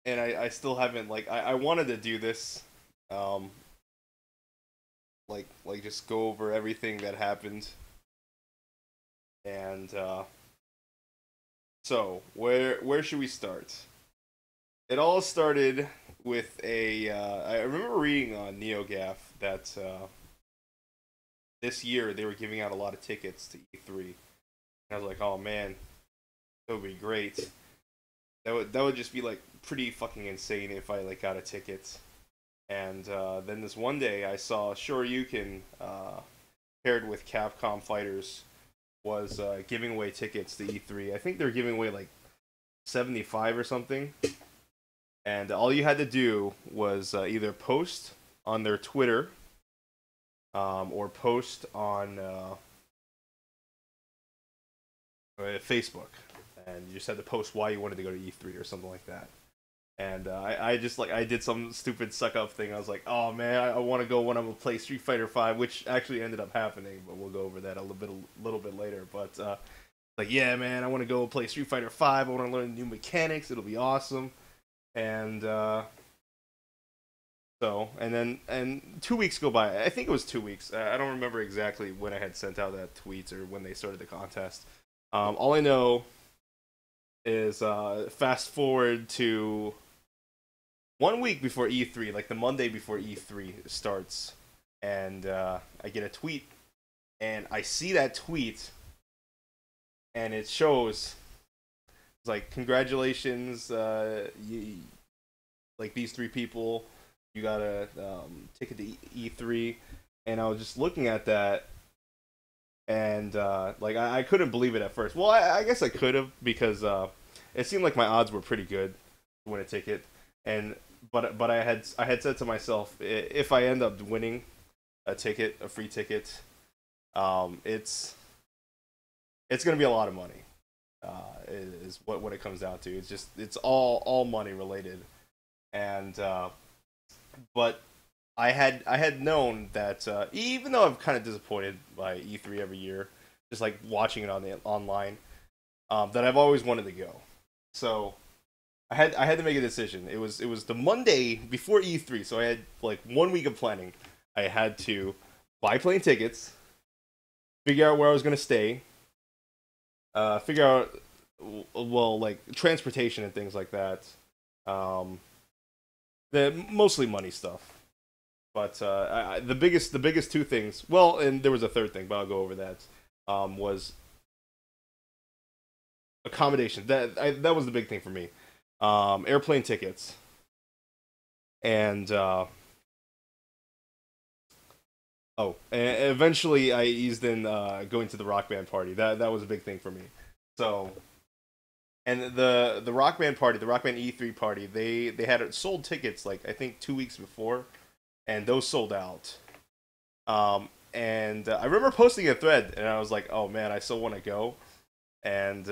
and I still haven't like I wanted to do this, um, like just go over everything that happened, and so where should we start? It all started with a I remember reading on NeoGaf that this year they were giving out a lot of tickets to E3. And I was like, oh man, that would be great. That would just be like pretty fucking insane if I like got a ticket. And then this one day I saw Shoryuken paired with Capcom Fighters was giving away tickets to E3. I think they're giving away like 75 or something. And all you had to do was either post on their Twitter or post on Facebook, and you just had to post why you wanted to go to E3 or something like that. And I just like I did some stupid suck up thing. I was like, oh man, I want to go when I'm gonna play Street Fighter Five, which actually ended up happening, but we'll go over that a little bit later. But like, yeah, man, I want to go play Street Fighter Five. I want to learn new mechanics. It'll be awesome. And and 2 weeks go by. I think it was 2 weeks. I don't remember exactly when I had sent out that tweet or when they started the contest. All I know is fast forward to 1 week before E3, like the Monday before E3 starts, and I get a tweet, and I see that tweet, and it shows it's like congratulations, like these three people, you got a ticket to E3, and I was just looking at that, and like I couldn't believe it at first. Well, I guess I could have because it seemed like my odds were pretty good to win a ticket, and but I had said to myself, if I end up winning a free ticket, it's gonna be a lot of money. Is what it comes down to. It's all money related, and but I had known that even though I'm kind of disappointed by E3 every year, just like watching it on the online, that I've always wanted to go. So I had to make a decision. It was the Monday before E3, so I had like 1 week of planning. I had to buy plane tickets, figure out where I was gonna stay, figure out well like transportation and things like that. Um, the mostly money stuff. But the biggest two things. Well, and there was a third thing, but I'll go over that. Was accommodation. That was the big thing for me. Airplane tickets, and and eventually I eased in going to the rock band party. That was a big thing for me. So, and the rock band party, the rock band E3 party, they had sold tickets like I think 2 weeks before, and those sold out. And I remember posting a thread, and I was like, "Oh man, I still want to go," and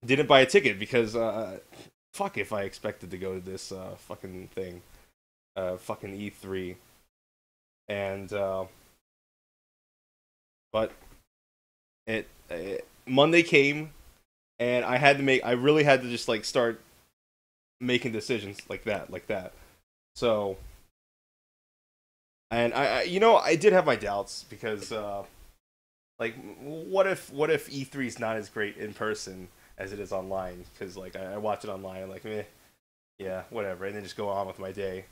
didn't buy a ticket because fuck if I expected to go to this fucking thing, fucking E3, and but Monday came, and I really had to just like start making decisions like that. So, and I did have my doubts because like what if E3 is not as great in person as it is online? Because like I watch it online, like meh, yeah, whatever, and then just go on with my day.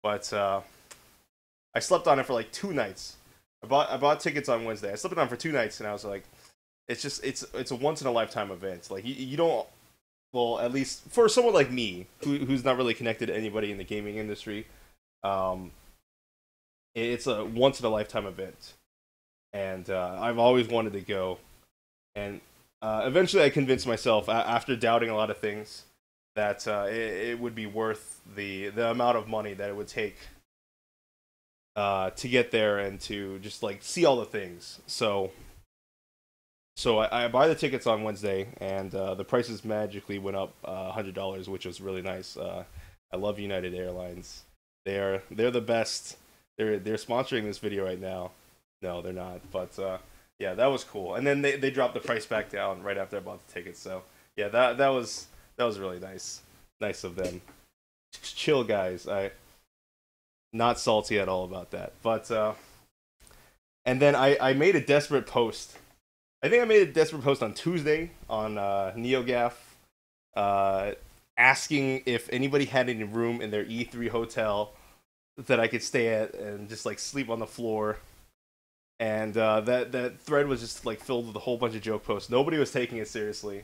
But I slept on it for like 2 nights. I bought tickets on Wednesday. I slept on it for 2 nights, and I was like, it's a once in a lifetime event. Like you don't, well, at least for someone like me who's not really connected to anybody in the gaming industry, um, it's a once in a lifetime event, and I've always wanted to go. And eventually, I convinced myself after doubting a lot of things that it would be worth the amount of money that it would take to get there and to just like see all the things. So I buy the tickets on Wednesday, and the prices magically went up $100, which was really nice. I love United Airlines. They're the best. They're sponsoring this video right now. No, they're not. But yeah, that was cool. And then they dropped the price back down right after I bought the tickets. So yeah, that was really nice. Nice of them. Chill guys. I not salty at all about that. But and then I made a desperate post. I think I made a desperate post on Tuesday on NeoGaf, asking if anybody had any room in their E3 hotel that I could stay at and just like sleep on the floor. And that thread was just like filled with a whole bunch of joke posts. Nobody was taking it seriously,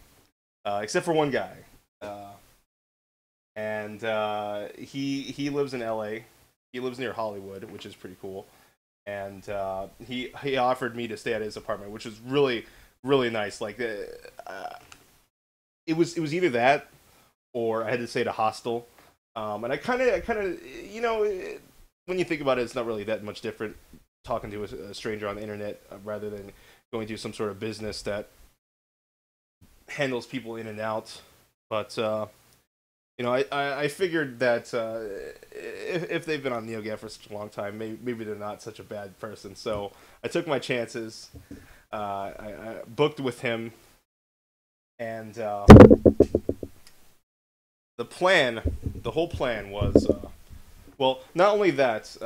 except for one guy, and he lives in L.A. He lives near Hollywood, which is pretty cool. And he offered me to stay at his apartment, which was really nice. Like it was either that or I had to stay at a hostel. And I kind of when you think about it, it's not really that much different talking to a stranger on the internet rather than going to some sort of business that handles people in and out. But I figured that if they've been on NeoGaf for such a long time, maybe they're not such a bad person. So I took my chances. I booked with him, and the whole plan was, well, not only that.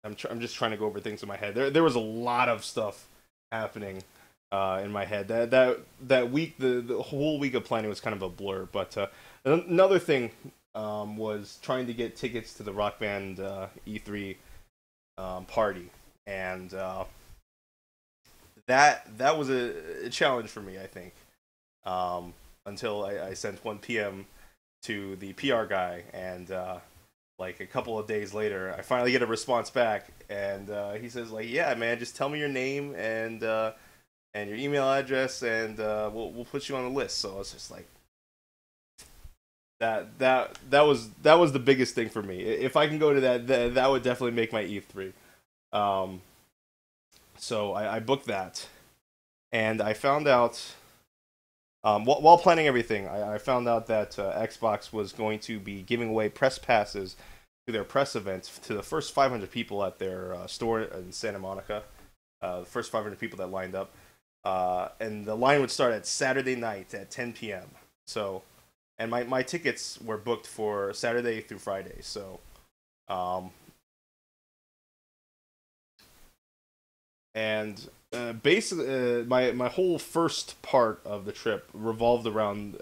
I'm just trying to go over things in my head. There was a lot of stuff happening in my head. That week, the whole week of planning was kind of a blur. But another thing was trying to get tickets to the Rock Band E3 party, and that was a challenge for me, I think, until I sent 1 p.m. to the PR guy, and like a couple of days later, I finally get a response back, and he says like, "Yeah, man, just tell me your name and your email address, and we'll put you on the list." So I was just like, that was the biggest thing for me. If I can go to that would definitely make my E3. So I booked that, and I found out while planning everything, I found out that Xbox was going to be giving away press passes to their press events to the first 500 people at their store in Santa Monica. The first 500 people that lined up. And the line would start at Saturday night at 10 p.m. So, and my tickets were booked for Saturday through Friday. So, and basically, my whole first part of the trip revolved around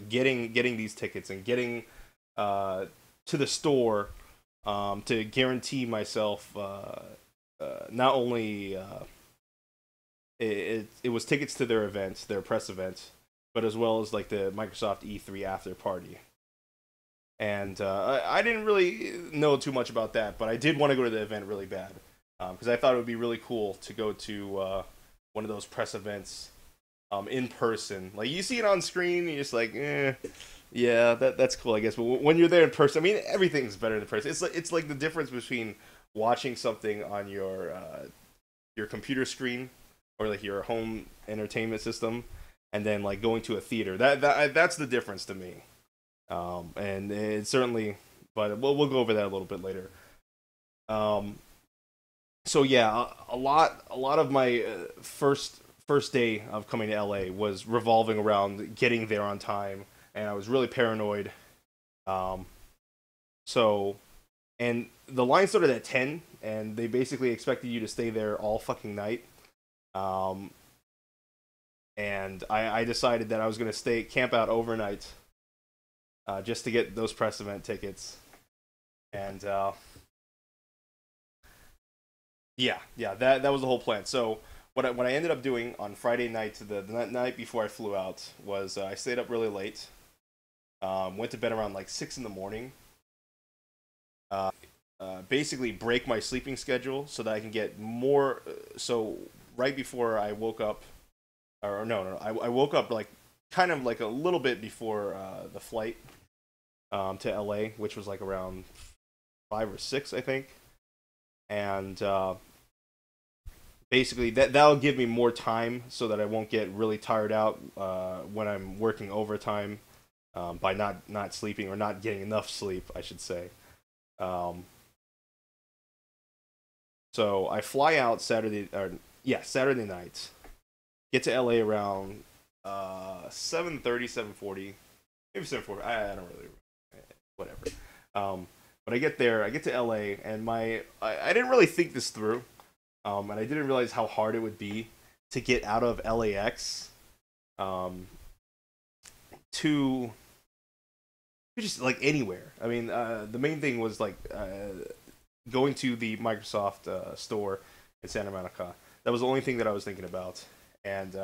getting these tickets and getting to the store to guarantee myself not only it was tickets to their event, their press event, but as well as like the Microsoft E3 after party. And I didn't really know too much about that, but I did want to go to the event really bad. Because I thought it would be really cool to go to one of those press events in person. Like, you see it on screen, you're just like, yeah, that's cool, I guess. But when you're there in person, I mean, everything's better in person. It's like the difference between watching something on your computer screen or like your home entertainment system, and then like going to a theater. That's the difference to me. And it certainly, but we'll go over that a little bit later. So yeah, a lot of my first day of coming to LA was revolving around getting there on time, and I was really paranoid. So, and the line started at 10, and they basically expected you to stay there all fucking night. And I decided that I was gonna camp out overnight, just to get those press event tickets, and yeah, that was the whole plan. So what I ended up doing on Friday night, the night before I flew out, was I stayed up really late. Went to bed around like 6 in the morning. Basically break my sleeping schedule so that I can get more. So right before I woke up, or no, I woke up like kind of like a little bit before the flight to LA, which was like around 5 or 6, I think. And basically that'll give me more time so that I won't get really tired out when I'm working overtime by not sleeping, or not getting enough sleep, I should say. So I fly out Saturday night, get to LA around 7:30, 7:40, maybe 7:40. I don't really whatever. But I get there, I get to LA, and I didn't really think this through, and I didn't realize how hard it would be to get out of LAX um, to just like anywhere. I mean, the main thing was like going to the Microsoft store in Santa Monica. That was the only thing that I was thinking about, and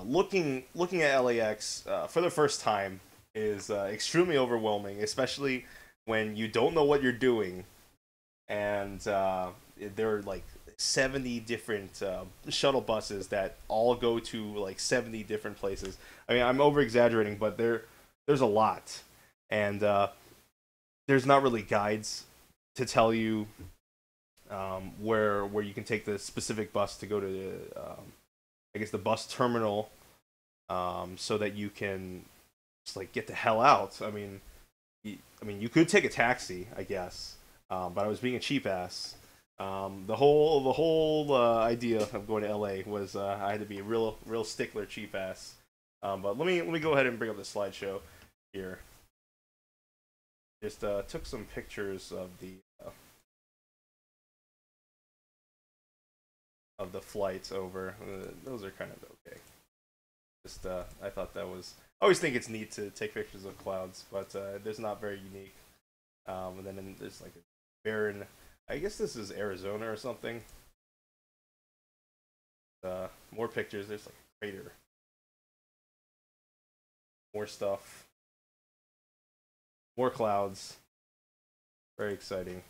looking at LAX for the first time is extremely overwhelming, especially when you don't know what you're doing, and there are like 70 different shuttle buses that all go to like 70 different places. I mean, I'm over exaggerating, but there's a lot, and there's not really guides to tell you where you can take the specific bus to go to the I guess the bus terminal, so that you can just like get the hell out. I mean, you could take a taxi, I guess, but I was being a cheap ass. The whole idea of going to LA was I had to be a real stickler cheap ass. But let me go ahead and bring up the slideshow here. Just took some pictures of the flights over. Those are kind of okay. Just I thought that was. I always think it's neat to take pictures of clouds, but there's not very unique. And then there's like a barren. I guess this is Arizona or something. More pictures. There's like a crater. More stuff. More clouds. Very exciting.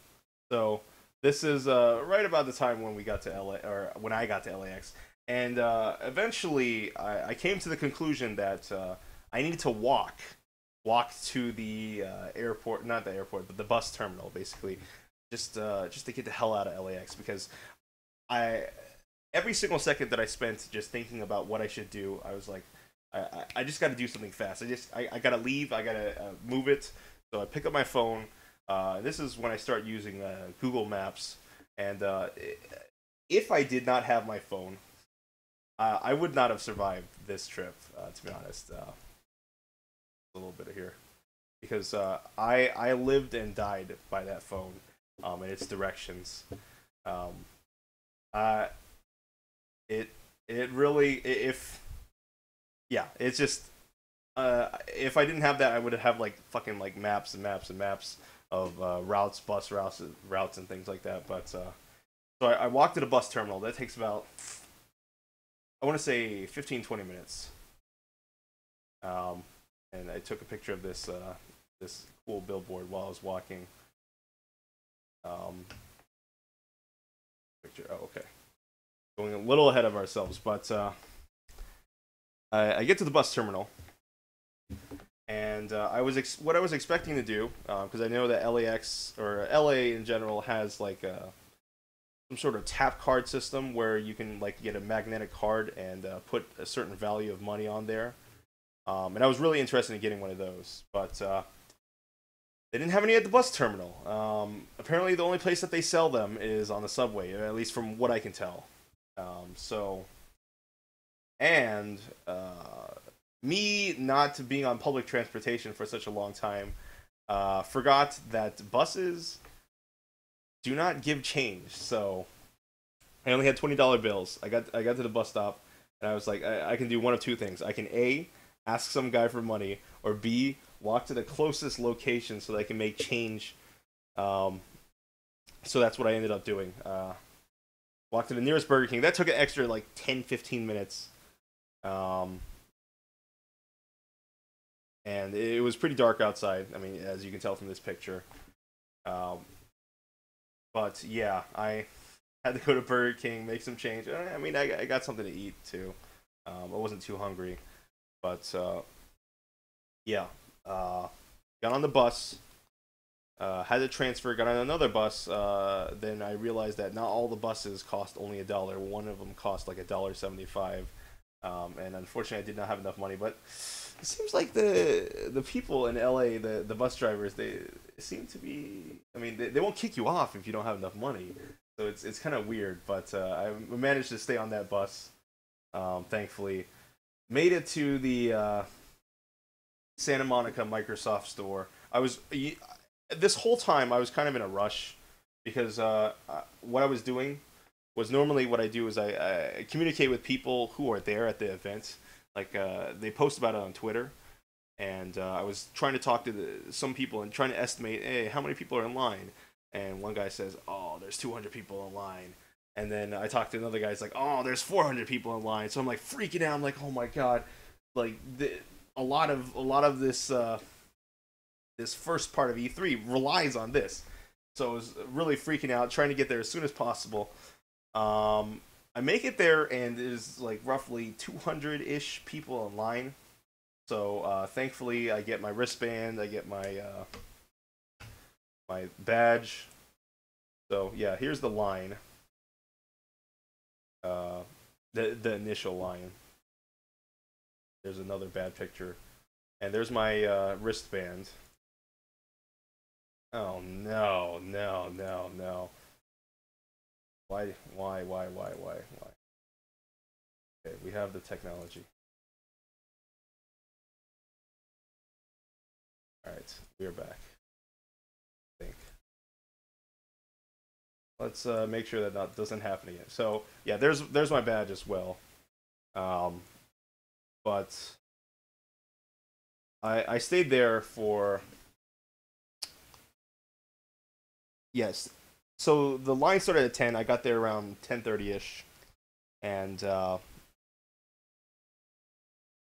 So this is right about the time when we got to LA, or when I got to LAX, and eventually I came to the conclusion that I needed to walk to the airport, not the airport, but the bus terminal, basically, just to get the hell out of LAX, because I every single second that I spent just thinking about what I should do, I was like, I just got to do something fast. I gotta leave. I gotta move it. So I pick up my phone. This is when I start using Google Maps, and if I did not have my phone, I would not have survived this trip. To be honest, a little bit of here, because I lived and died by that phone and its directions. Um, it it really, if yeah, it's just if I didn't have that, I would have like fucking like maps and maps and maps of routes, bus routes and things like that. But so I walked to the bus terminal. That takes about, I want to say 15-20 minutes. And I took a picture of this cool billboard while I was walking. Picture. Oh, okay. Going a little ahead of ourselves, but I get to the bus terminal, and what I was expecting to do, because I know that LAX or LA in general has like some sort of tap card system where you can like get a magnetic card and put a certain value of money on there. And I was really interested in getting one of those, but they didn't have any at the bus terminal. Apparently, the only place that they sell them is on the subway, at least from what I can tell. So, and me not being on public transportation for such a long time, forgot that buses do not give change. So I only had $20 bills. I got to the bus stop, and I was like, I can do one of two things. I can A, ask some guy for money, or B, walk to the closest location so that I can make change. So that's what I ended up doing. Walked to the nearest Burger King. That took an extra like 10-15 minutes. And it was pretty dark outside. I mean, as you can tell from this picture. But yeah, I had to go to Burger King, make some change. I mean, I got something to eat too. I wasn't too hungry. But yeah, got on the bus, had to transfer, got on another bus. Then I realized that not all the buses cost only $1. One of them cost like $1.75. And unfortunately, I did not have enough money. But it seems like the people in LA, the bus drivers, they seem to be. I mean, they won't kick you off if you don't have enough money. So it's kind of weird. But I managed to stay on that bus, thankfully. Made it to Santa Monica Microsoft store. This whole time I was kind of in a rush because what I was doing was normally what I do is I communicate with people who are there at the event. Like they post about it on Twitter, and I was trying to talk to some people and trying to estimate, hey, how many people are in line? And one guy says, oh, there's 200 people in line. And then I talked to another guy. He's like, oh, there's 400 people in line. So I'm like freaking out. I'm like, oh my god, like a lot of this first part of E3 relies on this. So I was really freaking out, trying to get there as soon as possible. I make it there, and there's like roughly 200-ish people in line. So thankfully, I get my wristband, I get my badge. So yeah, here's the line. The initial line. There's another bad picture, and there's my wristband. Oh no, no, no, no. Why? Okay, we have the technology. Alright, we're back. I think. Let's make sure that doesn't happen again. So yeah, there's my badge as well. Um, but I stayed there for, yes. So the line started at 10. I got there around 10:30 ish, and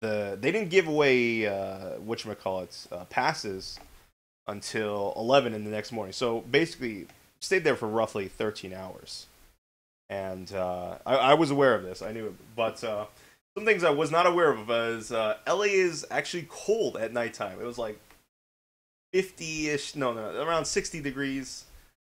they didn't give away whatchamacallit passes until 11 in the next morning. So basically, stayed there for roughly 13 hours. And I was aware of this. I knew it. But some things I was not aware of is LA is actually cold at nighttime. It was like 50-ish, no, around 60 degrees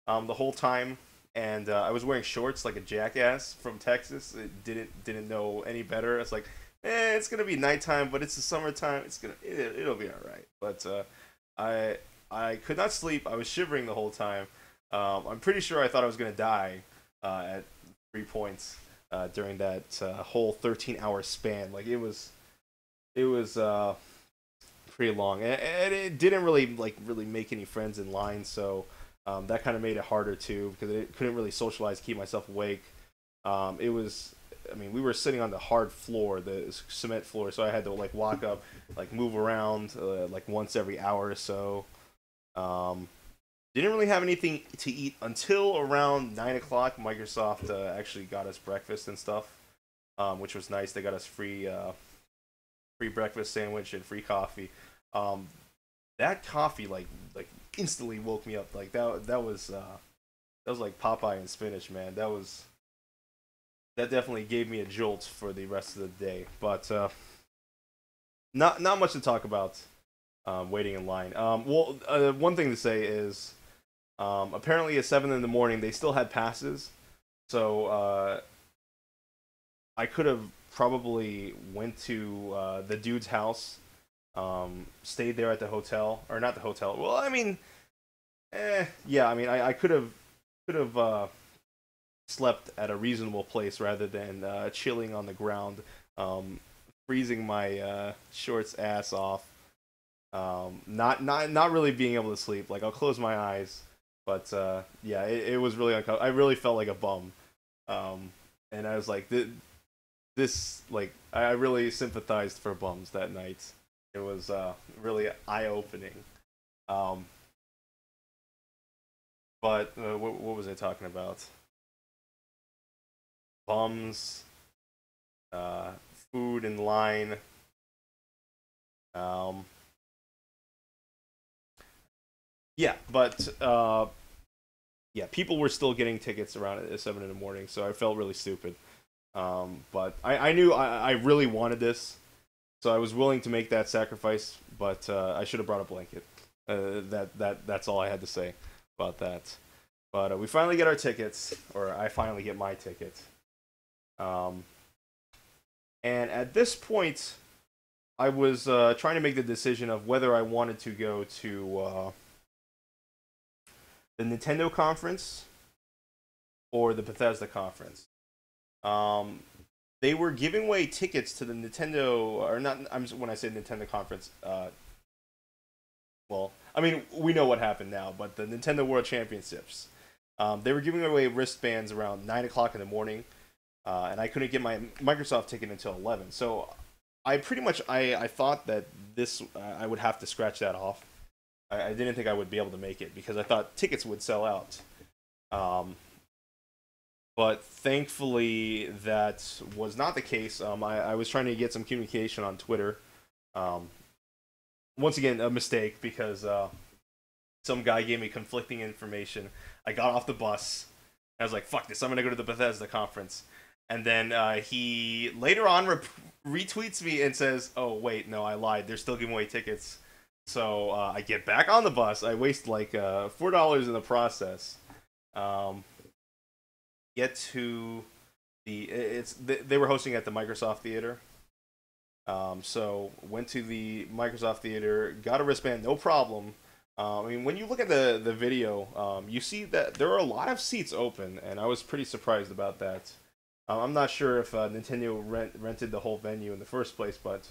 the whole time. And I was wearing shorts like a jackass from Texas. It didn't know any better. It's like, it's gonna be nighttime, but it's the summertime. It'll be all right. But I could not sleep. I was shivering the whole time. I'm pretty sure I thought I was gonna die at 3 points during that whole 13-hour span. Like it was pretty long, and it didn't really make any friends in line. So that kind of made it harder too because I couldn't really socialize, keep myself awake. It was. I mean, we were sitting on the hard floor, the cement floor, so I had to like walk up, like move around, like once every hour or so. Didn't really have anything to eat until around 9 o'clock. Microsoft actually got us breakfast and stuff, which was nice. They got us free breakfast sandwich and free coffee. That coffee like instantly woke me up. Like that was like Popeye and spinach, man. That definitely gave me a jolt for the rest of the day. But not much to talk about waiting in line. One thing to say is apparently at 7 in the morning they still had passes, so I could have probably went to the dude's house, stayed there at the hotel, or not the hotel. Well, I mean, yeah, I mean, I could have slept at a reasonable place rather than chilling on the ground, freezing my shorts ass off. Not really being able to sleep. Like I'll close my eyes, but yeah, it was really uncomfortable. I really felt like a bum, and I was like, this like I really sympathized for bums that night. It was really eye opening. Um, but what was I talking about? Bums, uh, food in line. Um, yeah, but yeah, people were still getting tickets around at 7 in the morning, so I felt really stupid. But I knew I really wanted this, so I was willing to make that sacrifice. But I should have brought a blanket. That's all I had to say about that. But we finally get our tickets, or I finally get my ticket. Um, and at this point, I was trying to make the decision of whether I wanted to go to the Nintendo conference or the Bethesda conference. Um, they were giving away tickets to the Nintendo, or not. When I say Nintendo conference, well, I mean, we know what happened now, but the Nintendo World Championships, they were giving away wristbands around 9 o'clock in the morning, and I couldn't get my Microsoft ticket until 11. So I pretty much I thought that this I would have to scratch that off. I didn't think I would be able to make it because I thought tickets would sell out. Um, but thankfully that was not the case. I was trying to get some communication on Twitter. Um, Once again, a mistake because some guy gave me conflicting information. I got off the bus. I was like, "Fuck this! I'm gonna go to the Bethesda conference." And then he later on retweets me and says, "Oh wait, no, I lied. They're still giving away tickets." So I get back on the bus. I waste like $4 in the process. Um, get to they were hosting at the Microsoft Theater. So went to the Microsoft Theater, got a wristband, no problem. I mean, when you look at the video, you see that there are a lot of seats open, and I was pretty surprised about that. I'm not sure if Nintendo rented the whole venue in the first place, but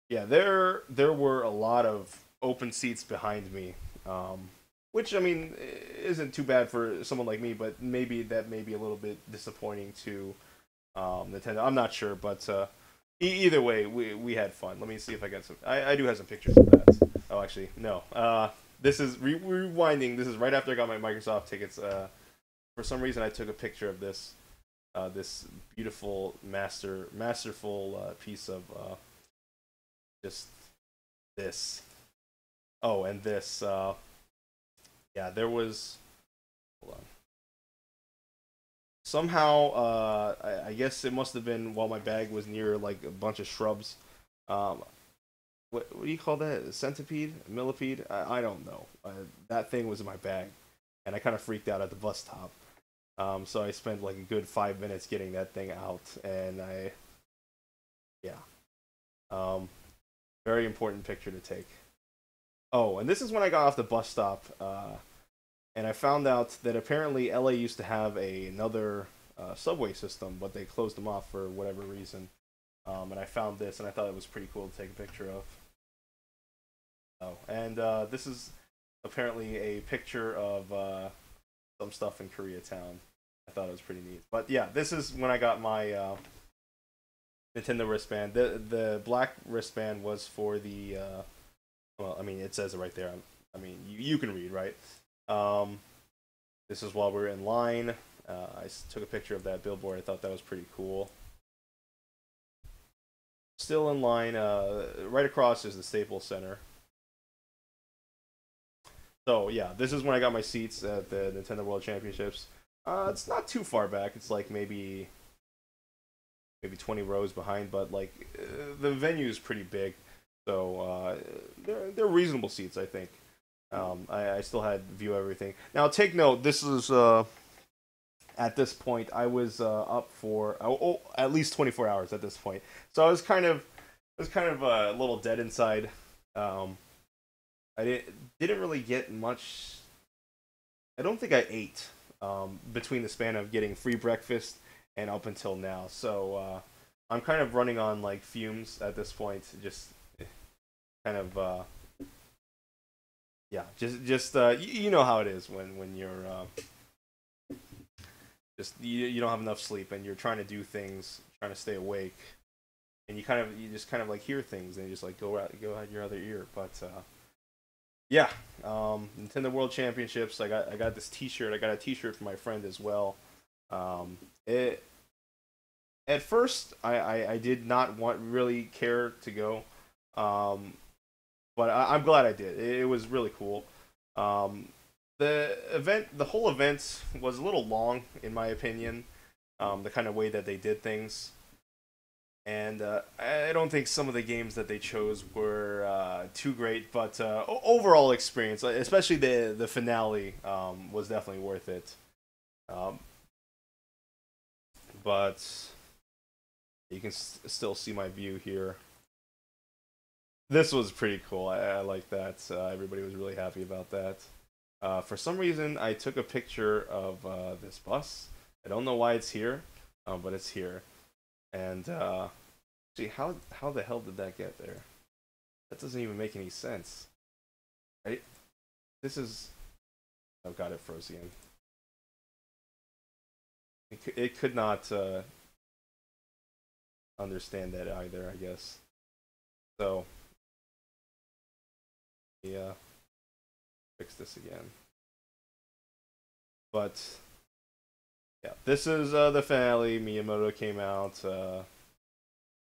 yeah, there were a lot of open seats behind me, which I mean isn't too bad for someone like me, but maybe that may be a little bit disappointing to Nintendo. I'm not sure, but either way, we had fun. Let me see if I got some. I do have some pictures of that. Oh, actually, no. This is rewinding. This is right after I got my Microsoft tickets. For some reason, I took a picture of this. This beautiful, masterful piece of just this. Oh, and this. Yeah, there was. Hold on. Somehow, I guess it must have been while my bag was near like a bunch of shrubs. Um, what do you call that? A centipede? A millipede? I don't know. That thing was in my bag, and I kind of freaked out at the bus stop. So I spent like a good 5 minutes getting that thing out, and yeah, um, very important picture to take. Oh, and this is when I got off the bus stop, and I found out that apparently LA used to have another subway system, but they closed them off for whatever reason. And I found this, and I thought it was pretty cool to take a picture of. Oh, and this is apparently a picture of some stuff in Koreatown. I thought it was pretty neat. But yeah, this is when I got my Nintendo wristband. The black wristband was for the well, I mean it says it right there. I mean you can read, right? Um, this is while we were in line. I took a picture of that billboard. I thought that was pretty cool. Still in line. Right across is the Staples Center. So yeah, this is when I got my seats at the Nintendo World Championships. It's not too far back. It's like maybe 20 rows behind, but like the venue is pretty big, so they're reasonable seats, I think. I still had view everything. Now take note, this is at this point I was up for at least 24 hours at this point, so I was kind of a little dead inside. Um, I didn't really get much. I don't think I ate between the span of getting free breakfast and up until now. So I'm kind of running on like fumes at this point. Just kind of yeah, just you know how it is when you're just you don't have enough sleep and you're trying to do things, trying to stay awake, and you just kind of like hear things and you just like go out your other ear. But yeah, Nintendo World Championships. I got this T-shirt. I got a T-shirt for my friend as well. It at first I did not want really care to go, um, but I'm glad I did. It was really cool. Um, the whole event was a little long in my opinion. The kind of way that they did things, and I don't think some of the games that they chose were too great. But overall experience, especially the finale, was definitely worth it. Um, but you can still see my view here. This was pretty cool. I like that. Everybody was really happy about that. For some reason, I took a picture of this bus. I don't know why it's here, but it's here. And see how the hell did that get there? That doesn't even make any sense. this is. Oh god, it froze again. It could not understand that either, I guess. So yeah, fix this again. But yeah, this is the finale. Miyamoto came out,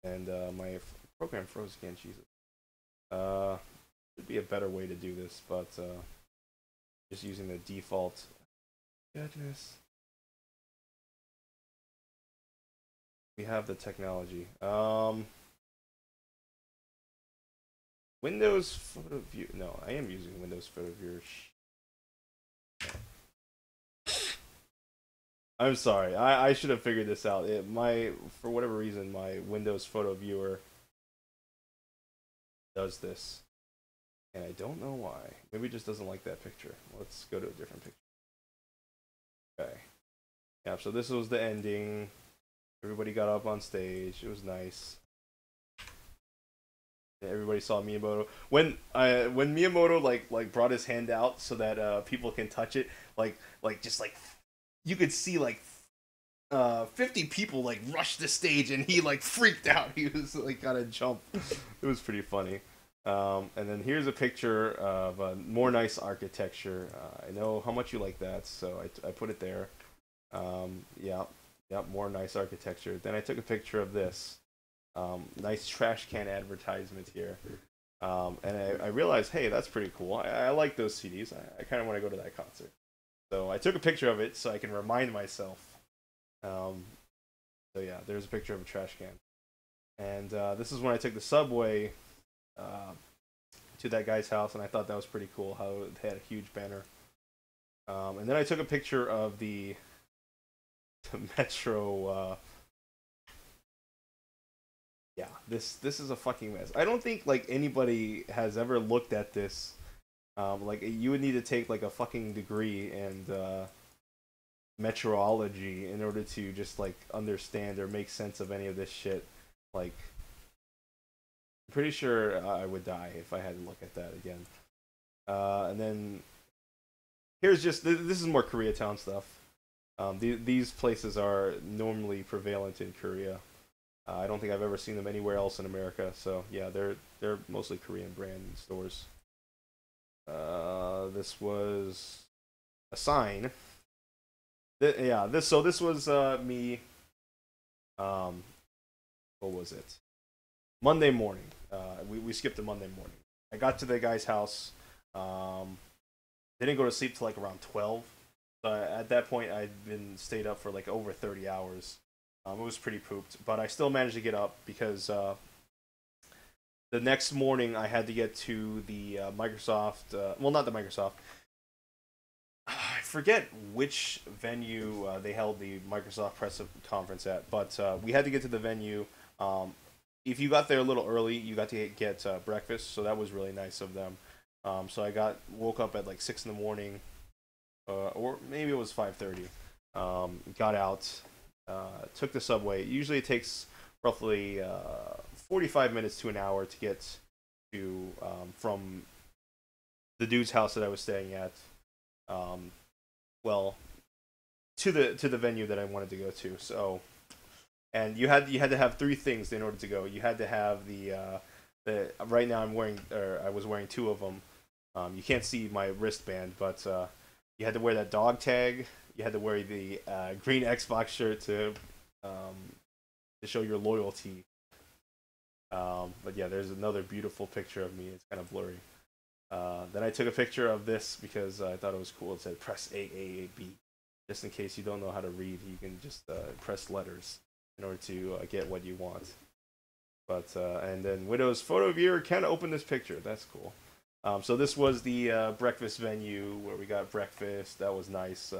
and my program froze again. Jesus. Should be a better way to do this, but just using the default. Goodness. We have the technology. Windows Photo View. No, I am using Windows Photo Viewer. I'm sorry. I should have figured this out. For whatever reason, my Windows Photo Viewer does this, and I don't know why. Maybe it just doesn't like that picture. Let's go to a different picture. Okay. Yeah. So this was the ending. Everybody got up on stage. It was nice. Everybody saw Miyamoto when Miyamoto like brought his hand out so that people can touch it. Just like you could see like 50 people like rush the stage and he like freaked out. He was like gotta jump. It was pretty funny. And then here's a picture of more nice architecture. I know how much you like that, so I put it there. Yeah, more nice architecture. Then I took a picture of this. Nice trash can advertisement here. And I realized, hey, that's pretty cool. I like those CDs. I kind of want to go to that concert. So I took a picture of it so I can remind myself. So yeah, there's a picture of a trash can. And this is when I took the subway to that guy's house, and I thought that was pretty cool how they had a huge banner. And then I took a picture of the metro. Yeah, this is a fucking mess. I don't think like anybody has ever looked at this. Like you would need to take like a fucking degree in meteorology in order to just like understand or make sense of any of this shit. Like, I'm pretty sure I would die if I had to look at that again. And then here's just this is more Koreatown stuff. These places are normally prevalent in Korea. I don't think I've ever seen them anywhere else in America. So yeah, they're mostly Korean brand stores. This was a sign. This was me. What was it? Monday morning. We skipped a Monday morning. I got to the guy's house. Didn't go to sleep till like around 12. At that point, I'd been stayed up for like over 30 hours. It was pretty pooped, but I still managed to get up because the next morning I had to get to the Microsoft. Well, not the Microsoft. I forget which venue they held the Microsoft press conference at, but we had to get to the venue. If you got there a little early, you got to get breakfast, so that was really nice of them. So I woke up at like 6 in the morning, or maybe it was 5:30. Got out, took the subway. Usually it takes roughly 45 minutes to an hour to get to from the dude's house that I was staying at. Well, to the venue that I wanted to go to. So, and you had to have three things in order to go. You had to have the right now I was wearing two of them. You can't see my wristband, but you had to wear that dog tag. You had to wear the green Xbox shirt to show your loyalty. But yeah, there's another beautiful picture of me. It's kind of blurry. Then I took a picture of this because I thought it was cool. It said press AAAB. Just in case you don't know how to read, you can just press letters in order to get what you want. But and then Windows Photo Viewer can open this picture. That's cool. So this was the breakfast venue where we got breakfast. That was nice.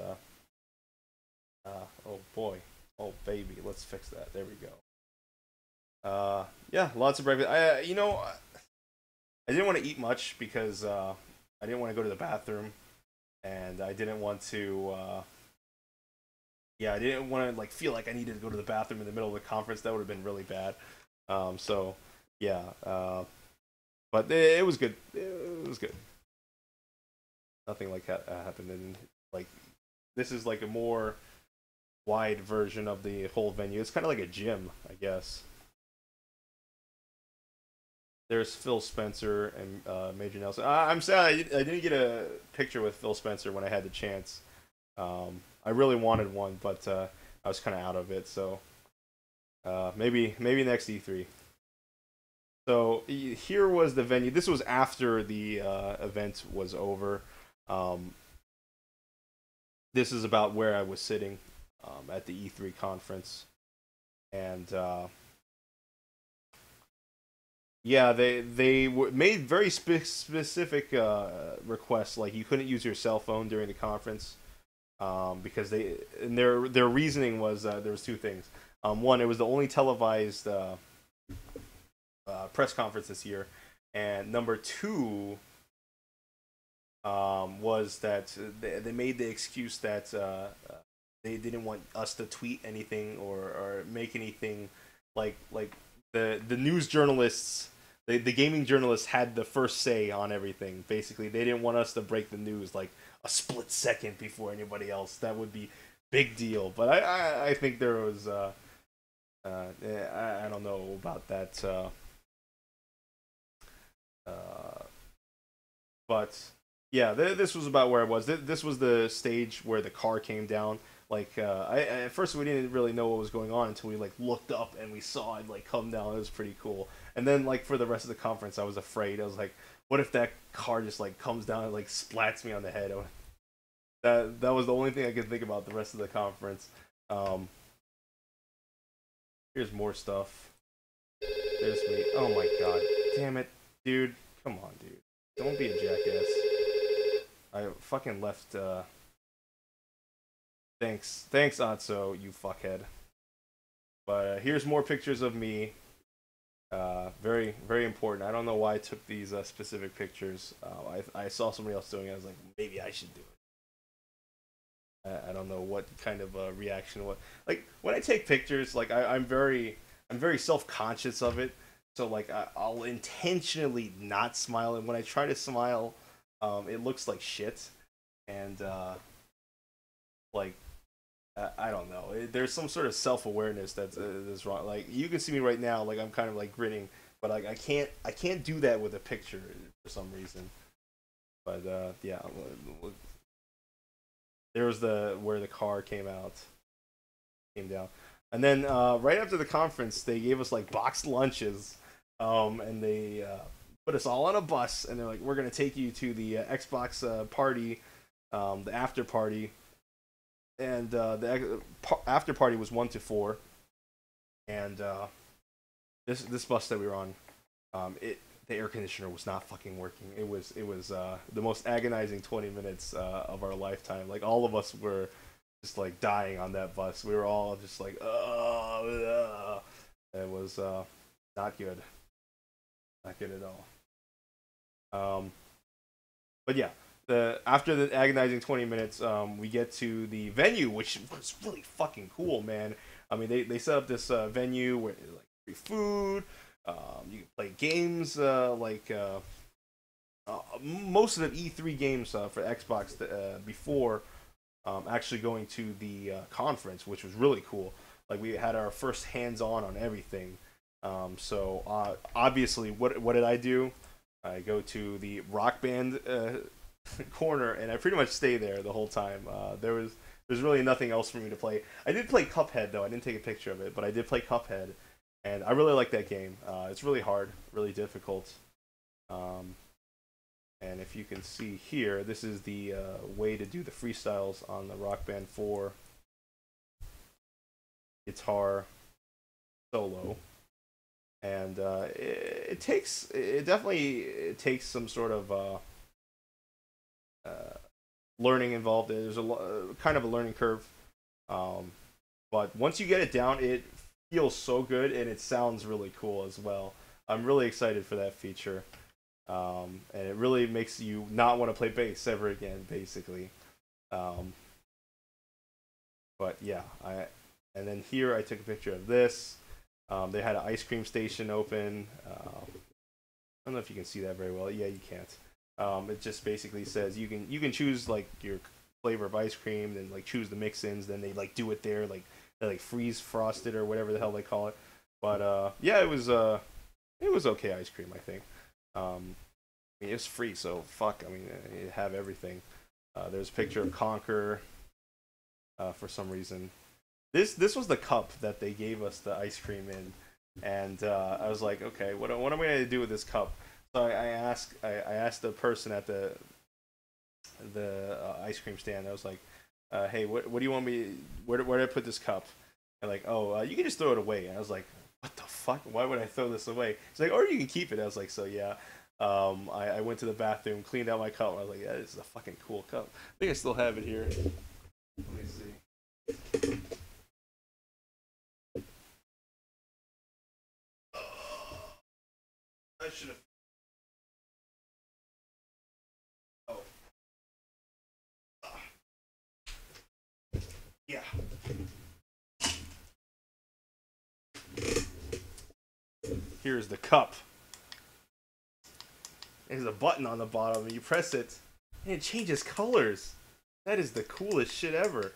Oh boy. Oh baby. Let's fix that. There we go. Yeah, lots of breakfast. I didn't want to eat much because I didn't want to go to the bathroom, and I didn't want to. I didn't want to like feel like I needed to go to the bathroom in the middle of the conference. That would have been really bad. So yeah, but it was good. It was good. Nothing like that happened. And like this is like a more wide version of the whole venue. It's kind of like a gym, I guess. There's Phil Spencer and Major Nelson. I'm sad I didn't get a picture with Phil Spencer when I had the chance. I really wanted one, but I was kind of out of it. So maybe next E3. So here was the venue. This was after the event was over. Um, this is about where I was sitting at the E3 conference, and yeah, made very specific requests, like you couldn't use your cell phone during the conference because their reasoning was there was two things. One, it was the only televised press conference this year, and number two was that they made the excuse that they didn't want us to tweet anything or make anything like the news journalists. The gaming journalists had the first say on everything. Basically, they didn't want us to break the news like a split second before anybody else. That would be big deal. But I think there was I don't know about that. Uh, but yeah, this was about where I was. This was the stage where the car came down. Like at first we didn't really know what was going on until we like looked up and we saw it like come down. It was pretty cool. And then like for the rest of the conference, I was afraid. I was like, what if that car just like comes down and like splats me on the head? That was the only thing I could think about the rest of the conference. Um, Here's more stuff. There's me. Oh my god, damn it, dude! Come on, dude. Don't be a jackass. I fucking left. Thanks, Atso, you fuckhead. But here's more pictures of me. Very, very important. I don't know why I took these specific pictures. I saw somebody else doing it. I was like, maybe I should do it. I don't know what kind of reaction. What like when I take pictures, like I'm very self conscious of it. So like I'll intentionally not smile, and when I try to smile, it looks like shit. And like I don't know. There's some sort of self awareness that's wrong. Like you can see me right now, like I'm kind of like grinning, but like I can't do that with a picture for some reason. But yeah, there was the where the car came down, and then right after the conference, they gave us like boxed lunches, and they put us all on a bus, and they're like, we're gonna take you to the Xbox party, the after party, and the after party was 1 to 4, and this bus that we were on, it the air conditioner was not fucking working. It was the most agonizing 20 minutes of our lifetime. Like all of us were just like dying on that bus. We were all just like, it was not good, not good at all. But yeah, the after the agonizing 20 minutes, we get to the venue, which was really fucking cool, man. I mean, they set up this venue where like free food. You can play games most of the E3 games for Xbox before actually going to the conference, which was really cool. Like we had our first hands-on on everything. So obviously, what did I do? I go to the Rock Band corner, and I pretty much stay there the whole time. There's really nothing else for me to play. I did play Cuphead though. I didn't take a picture of it, but I did play Cuphead, and I really like that game. It's really hard, really difficult. Um, and if you can see here, this is the way to do the freestyles on the Rock Band 4 guitar solo. And it definitely takes some sort of learning involved. There's kind of a learning curve, but once you get it down, it feels so good and it sounds really cool as well. I'm really excited for that feature, and it really makes you not want to play bass ever again, basically. Um, but yeah, and then here I took a picture of this. They had an ice cream station open. I don't know if you can see that very well. Yeah, you can't. It just basically says you can choose like your flavor of ice cream, then like choose the mix-ins, then they like do it there, like they like freeze frosted or whatever the hell they call it. But yeah, it was okay ice cream, I think. I mean, it's free, so fuck. I mean, you have everything. There's a picture of Conquer for some reason. This was the cup that they gave us the ice cream in, and I was like, okay, what am I gonna do with this cup? So I asked the person at the ice cream stand. I was like, hey, what do you want me? Where did I put this cup? And like, oh, you can just throw it away. And I was like, what the fuck? Why would I throw this away? It's like, or you can keep it. I was like, so yeah. I went to the bathroom, cleaned out my cup. And I was like, yeah, this is a fucking cool cup. I think I still have it here. Let me see. I should have. Oh, yeah. Here's the cup. There's a button on the bottom, and you press it, and it changes colors. That is the coolest shit ever.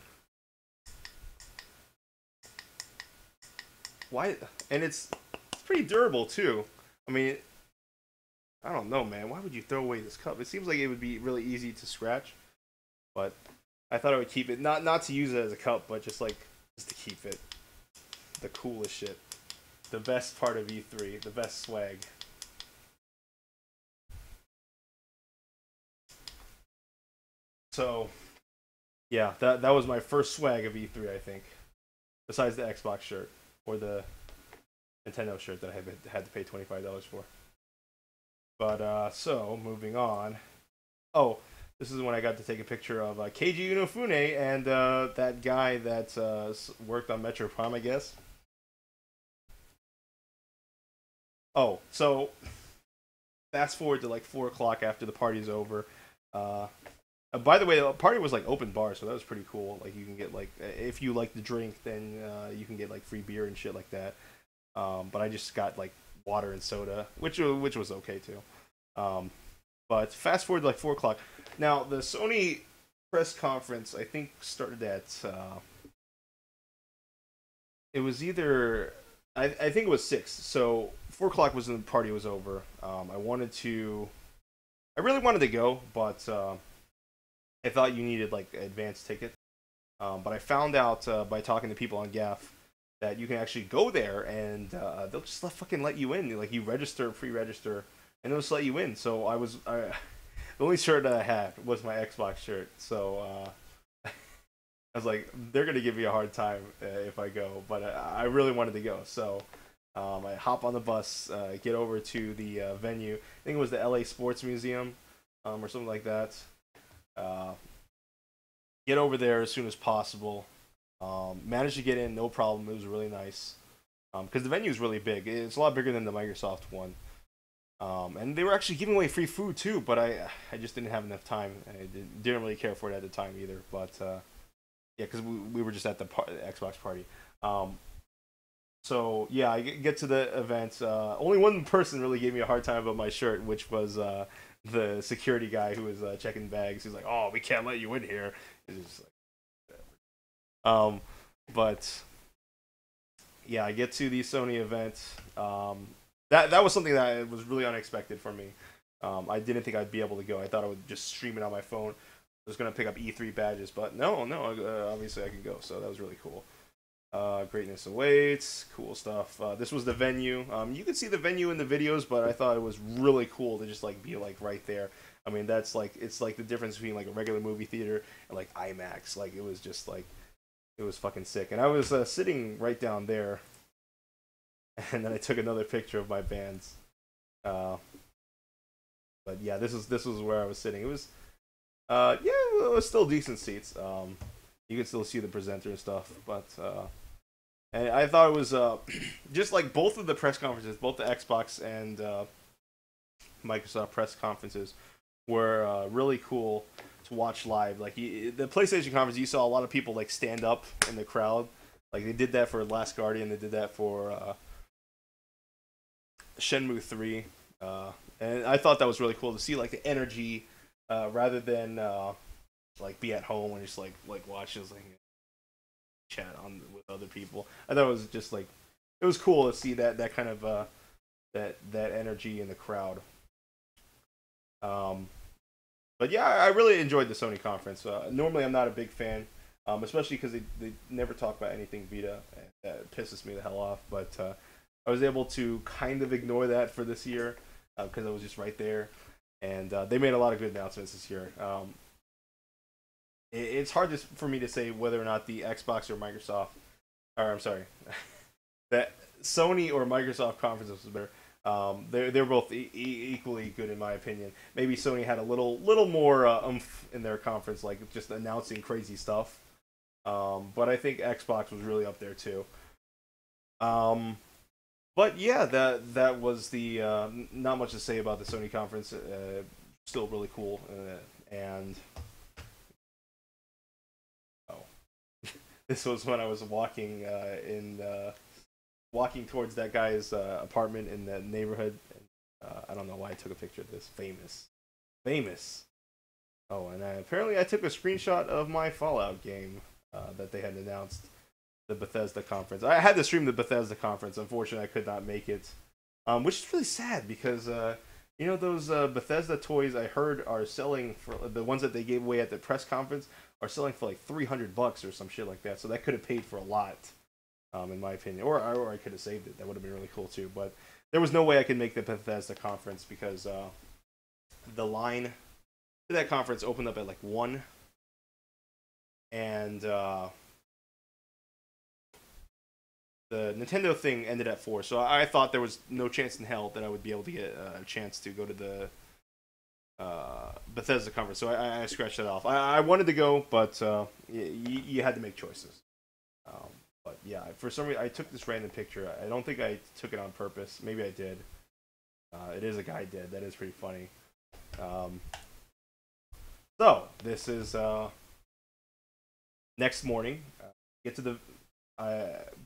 Why? And it's pretty durable too. I mean, I don't know, man. Why would you throw away this cup? It seems like it would be really easy to scratch, but I thought I would keep it, not to use it as a cup, but just to keep it. The coolest shit. The best part of E3. The best swag. So, yeah, that was my first swag of E3, I think. Besides the Xbox shirt or the Nintendo shirt that I had to pay $25 for. But so moving on. Oh, this is when I got to take a picture of Keiji Inafune and that guy that worked on Metro Prime, I guess. Oh, so fast forward to like 4 o'clock after the party's over. Uh, by the way, the party was like open bar, so that was pretty cool. Like you can get like if you like the drink, then you can get like free beer and shit like that. But I just got like water and soda, which was okay too. Um, but fast forward to like 4 o'clock. Now the Sony press conference I think started at it was either I think it was 6. So 4 o'clock was when the party was over. I really wanted to go, but I thought you needed like advance ticket. But I found out by talking to people on Gaff that you can actually go there and they'll just fucking let you in. Like you register, pre-register, and they'll just let you in. So the only shirt that I had was my Xbox shirt. So I was like, they're gonna give me a hard time if I go, but I really wanted to go. So I hop on the bus, get over to the venue. I think it was the LA Sports Museum or something like that. Uh, get over there as soon as possible. Managed to get in, no problem. It was really nice because the venue is really big. It's a lot bigger than the Microsoft one. And they were actually giving away free food too, but I just didn't have enough time. I didn't really care for it at the time either. But yeah, because we were just at the Xbox party. So yeah, I get to the event. Only one person really gave me a hard time about my shirt, which was the security guy who was checking bags. He's like, "Oh, we can't let you in here." It's just like, whatever. But yeah, I get to the Sony event. That was something that was really unexpected for me. I didn't think I'd be able to go. I thought I would just stream it on my phone. I was gonna pick up E3 badges, but no, obviously I can go. So that was really cool. Greatness awaits, cool stuff. This was the venue. You could see the venue in the videos, but I thought it was really cool to just like be like right there. I mean, that's like it's like the difference between like a regular movie theater and like IMAX. Like it was just like it was fucking sick. And I was sitting right down there, and then I took another picture of my bands. Uh, but yeah, this was where I was sitting. It was yeah, it was still decent seats. You could still see the presenter and stuff, but and I thought it was just like both of the press conferences, both the Xbox and Microsoft press conferences were really cool to watch live. Like the PlayStation conference, you saw a lot of people like stand up in the crowd. Like they did that for Last Guardian, they did that for Shenmue 3. and I thought that was really cool to see like the energy, rather than like be at home and just like watch like chat on with other people. I thought it was just like it was cool to see that kind of that energy in the crowd. Um, but yeah, I really enjoyed the Sony conference. Normally, I'm not a big fan, especially because they never talk about anything Vita. And that pisses me the hell off. But I was able to kind of ignore that for this year because I was just right there, and they made a lot of good announcements this year. It's hard for me to say whether or not the Xbox or Microsoft, or I'm sorry, that Sony or Microsoft conferences was better. They're both equally good in my opinion. Maybe Sony had a little more oomph in their conference, like just announcing crazy stuff. But I think Xbox was really up there too. Um, but yeah, that was the not much to say about the Sony conference. Still really cool, and oh, this was when I was walking walking towards that guy's apartment in the neighborhood. I don't know why I took a picture of this. Famous. Oh, and apparently I took a screenshot of my Fallout game that they had announced, the Bethesda conference. I had to stream the Bethesda conference. Unfortunately, I could not make it, which is really sad because you know those Bethesda toys I heard are selling for the ones that they gave away at the press conference are selling for like $300 or some shit like that. So that could have paid for a lot. In my opinion, or I could have saved it. That would have been really cool too. But there was no way I could make the Bethesda conference because the line to that conference opened up at like 1, and the Nintendo thing ended at 4. So I thought there was no chance in hell that I would be able to get a chance to go to the Bethesda conference. So I scratched that off. I wanted to go, but you had to make choices. But yeah, for some reason, I took this random picture. I don't think I took it on purpose. Maybe I did. It is a guy dead. That is pretty funny. So this is next morning. Get to the.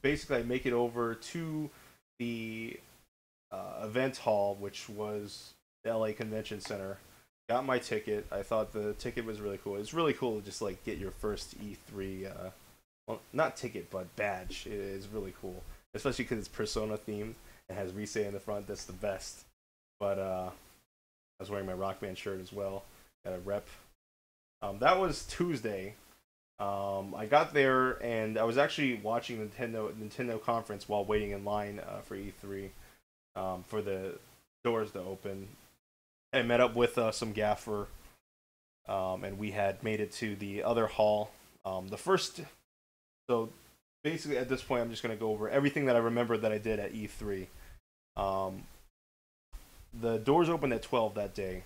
Basically, I make it over to the event hall, which was the LA Convention Center. Got my ticket. I thought the ticket was really cool. It's really cool to just like get your first E3. Well, not ticket, but badge. It is really cool, especially because it's Persona themed. It has Rise in the front. That's the best. But I was wearing my Rock Band shirt as well. Got a rep. That was Tuesday. I got there and I was actually watching Nintendo conference while waiting in line for E3 for the doors to open. I met up with some gaffer, and we had made it to the other hall. So basically, at this point, I'm just going to go over everything that I remember that I did at E3. The doors opened at 12 that day,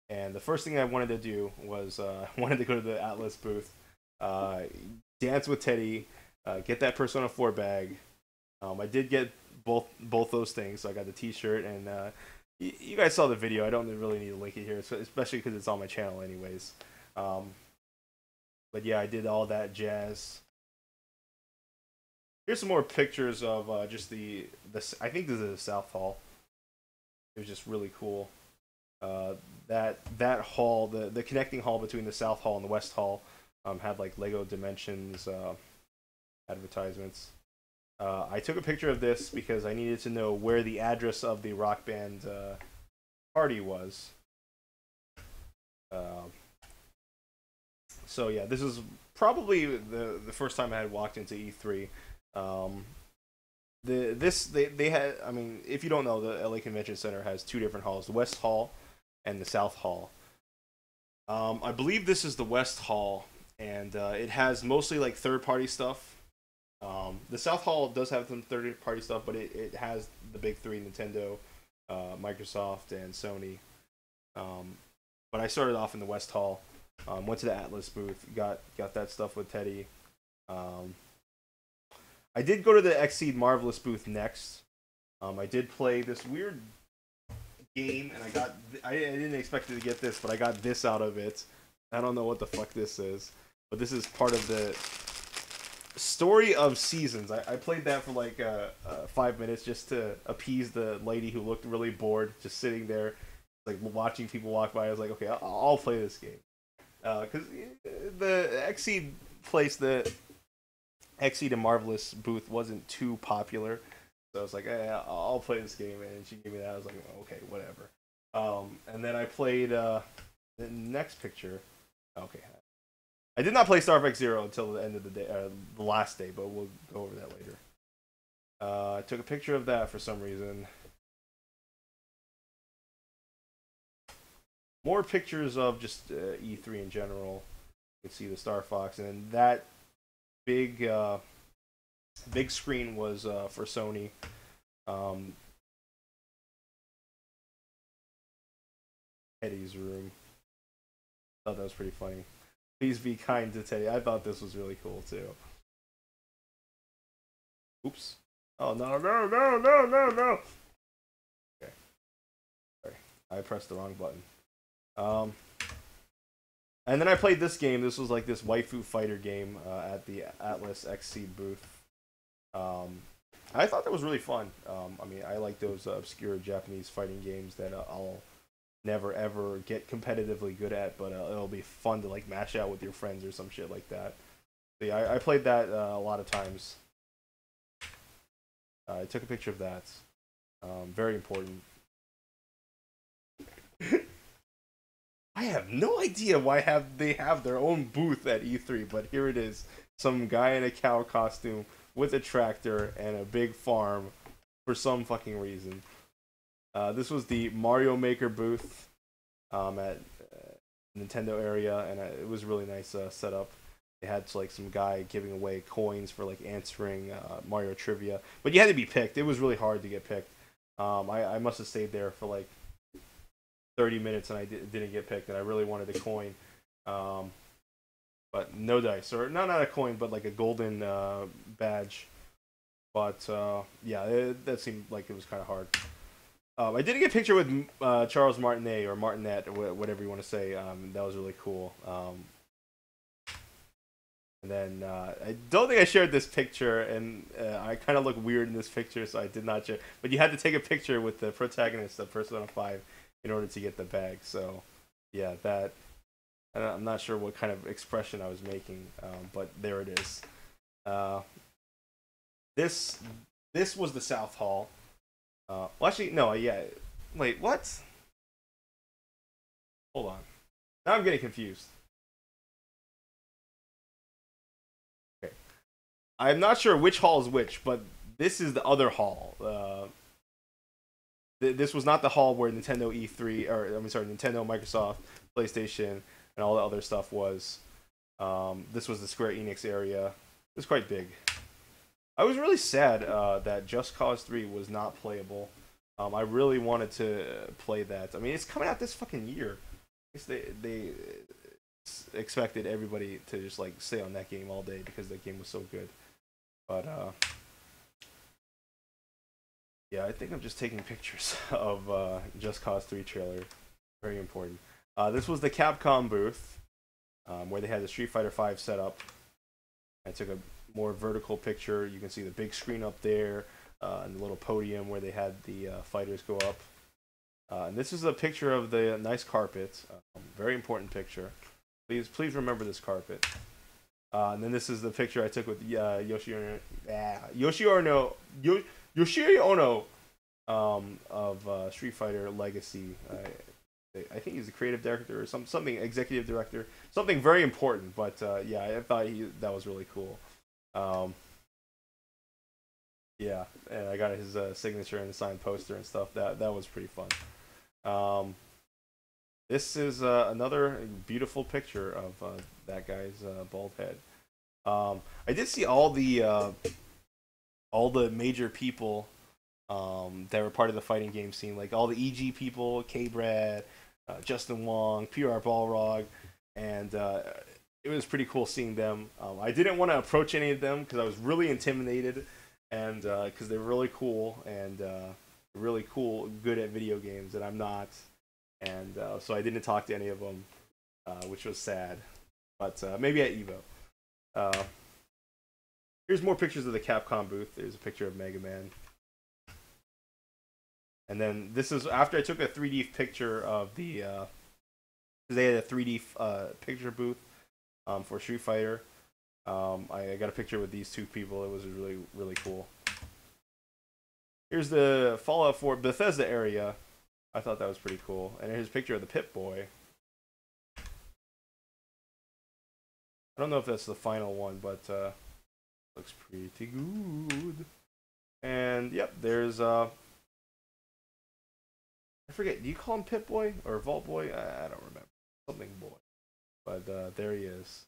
and the first thing I wanted to do was I wanted to go to the Atlas booth, dance with Teddy, get that Persona 4 bag. I did get both those things, so I got the T-shirt, and you guys saw the video. I don't really need to link it here, especially because it's on my channel anyways. But yeah, I did all that jazz. Here's some more pictures of just the. I think this is the South Hall. It was just really cool. That hall, the connecting hall between the South Hall and the West Hall, had like Lego Dimensions advertisements. I took a picture of this because I needed to know where the address of the Rock Band party was. So yeah, this is probably the first time I had walked into E3. They had, I mean, if you don't know, the LA Convention Center has 2 different halls, the West Hall and the South Hall. I believe this is the West Hall, and it has mostly like third-party stuff. The South Hall does have some third-party stuff, but it has the big 3: Nintendo, Microsoft, and Sony. But I started off in the West Hall. Went to the Atlas booth, got that stuff with Teddy. I did go to the Xseed Marvelous booth next. I did play this weird game, and I didn't expect to get this, but I got this out of it. I don't know what the fuck this is, but this is part of the Story of Seasons. I played that for like 5 minutes just to appease the lady who looked really bored, just sitting there, like watching people walk by. I was like, okay, I'll play this game because the Xseed place, the Xseed and Marvelous booth wasn't too popular, so I was like, I'll play this game, and she gave me that. I was like, okay, whatever. And then I played the next picture. Okay, I did not play Star Trek Zero until the end of the day, the last day, but we'll go over that later. I took a picture of that for some reason. More pictures of just E3 in general. You can see the Star Fox, and then that big big screen was for Sony. Um, Eddie's room. Thought that was pretty funny. Please be kind to Teddy. I thought this was really cool too. Oops. Oh no no no no no no. Okay. Sorry. I pressed the wrong button. Um and then I played this game. This was like this waifu fighter game at the Atlas XC booth. Um I thought that was really fun. I mean, I like those obscure Japanese fighting games that I'll never ever get competitively good at, but it'll be fun to like mash out with your friends or some shit like that. So yeah, I played that a lot of times. I took a picture of that. Very important. I have no idea why they have their own booth at E3, but here it is. Some guy in a cow costume with a tractor and a big farm for some fucking reason. This was the Mario Maker booth at Nintendo area, and it was a really nice setup. They had like some guy giving away coins for like answering Mario trivia, but you had to be picked. It was really hard to get picked. I must have stayed there for like 30 minutes and I didn't get picked, and I really wanted a coin, but no dice, or not a coin, but like a golden badge. But yeah, that seemed like it was kind of hard. I did get a picture with Charles Martinet or Martinet, or whatever you want to say. That was really cool. And then I don't think I shared this picture, and I kind of look weird in this picture, so I did not share. But you had to take a picture with the protagonist of Persona 5 in order to get the bag. So yeah, that. I'm not sure what kind of expression I was making, but there it is. This was the South Hall. Well, actually, no, yeah. Wait, what? Hold on. Now I'm getting confused. Okay. I'm not sure which hall is which, but this is the other hall. This was not the hall where Nintendo E3, or I'm sorry, Nintendo, Microsoft, PlayStation, and all the other stuff was. This was the Square Enix area. It was quite big. I was really sad that Just Cause 3 was not playable. I really wanted to play that. I mean, it's coming out this fucking year. I guess they expected everybody to just like stay on that game all day because that game was so good. But yeah, I think I'm just taking pictures of Just Cause 3 trailer. Very important. This was the Capcom booth where they had the Street Fighter 5 set up. I took a more vertical picture. You can see the big screen up there and the little podium where they had the fighters go up. And this is a picture of the nice carpet. Very important picture. Please remember this carpet. And then this is the picture I took with Yoshihiro Ono of Street Fighter Legacy. I think he's the creative director or something, executive director, something very important. But yeah, I thought that was really cool. Yeah, and I got his signature and signed poster and stuff. That was pretty fun. This is another beautiful picture of that guy's bald head. I did see all the major people that were part of the fighting game scene, like all the EG people, K-Brad, Justin Wong, PR Balrog, and it was pretty cool seeing them. I didn't want to approach any of them because I was really intimidated, and because they're really cool and really cool, good at video games, and I'm not. And so I didn't talk to any of them, which was sad. But maybe at Evo. Here's more pictures of the Capcom booth. There's a picture of Mega Man. And then this is after I took a 3D picture of the. They had a 3D picture booth for Street Fighter. I got a picture with these two people. It was really, really cool. Here's the Fallout 4 Bethesda area. I thought that was pretty cool. And here's a picture of the Pip-Boy. I don't know if that's the final one, but looks pretty good. And yep, there's I forget. Do you call him Pip-Boy or Vault Boy? I don't remember. Something boy. But there he is.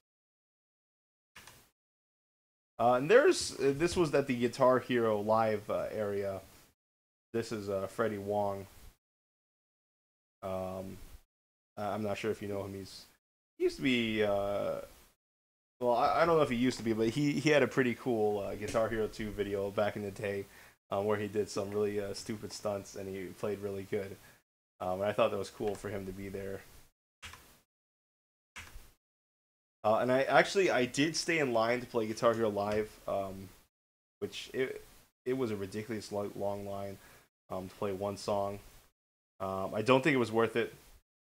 And this was at the Guitar Hero Live area. This is Freddie Wong. I'm not sure if you know him. He used to be. Well, I don't know if he used to be, but he had a pretty cool Guitar Hero 2 video back in the day, where he did some really stupid stunts and he played really good. And I thought that was cool for him to be there. And I did stay in line to play Guitar Hero Live, which it was a ridiculous long line to play one song. I don't think it was worth it.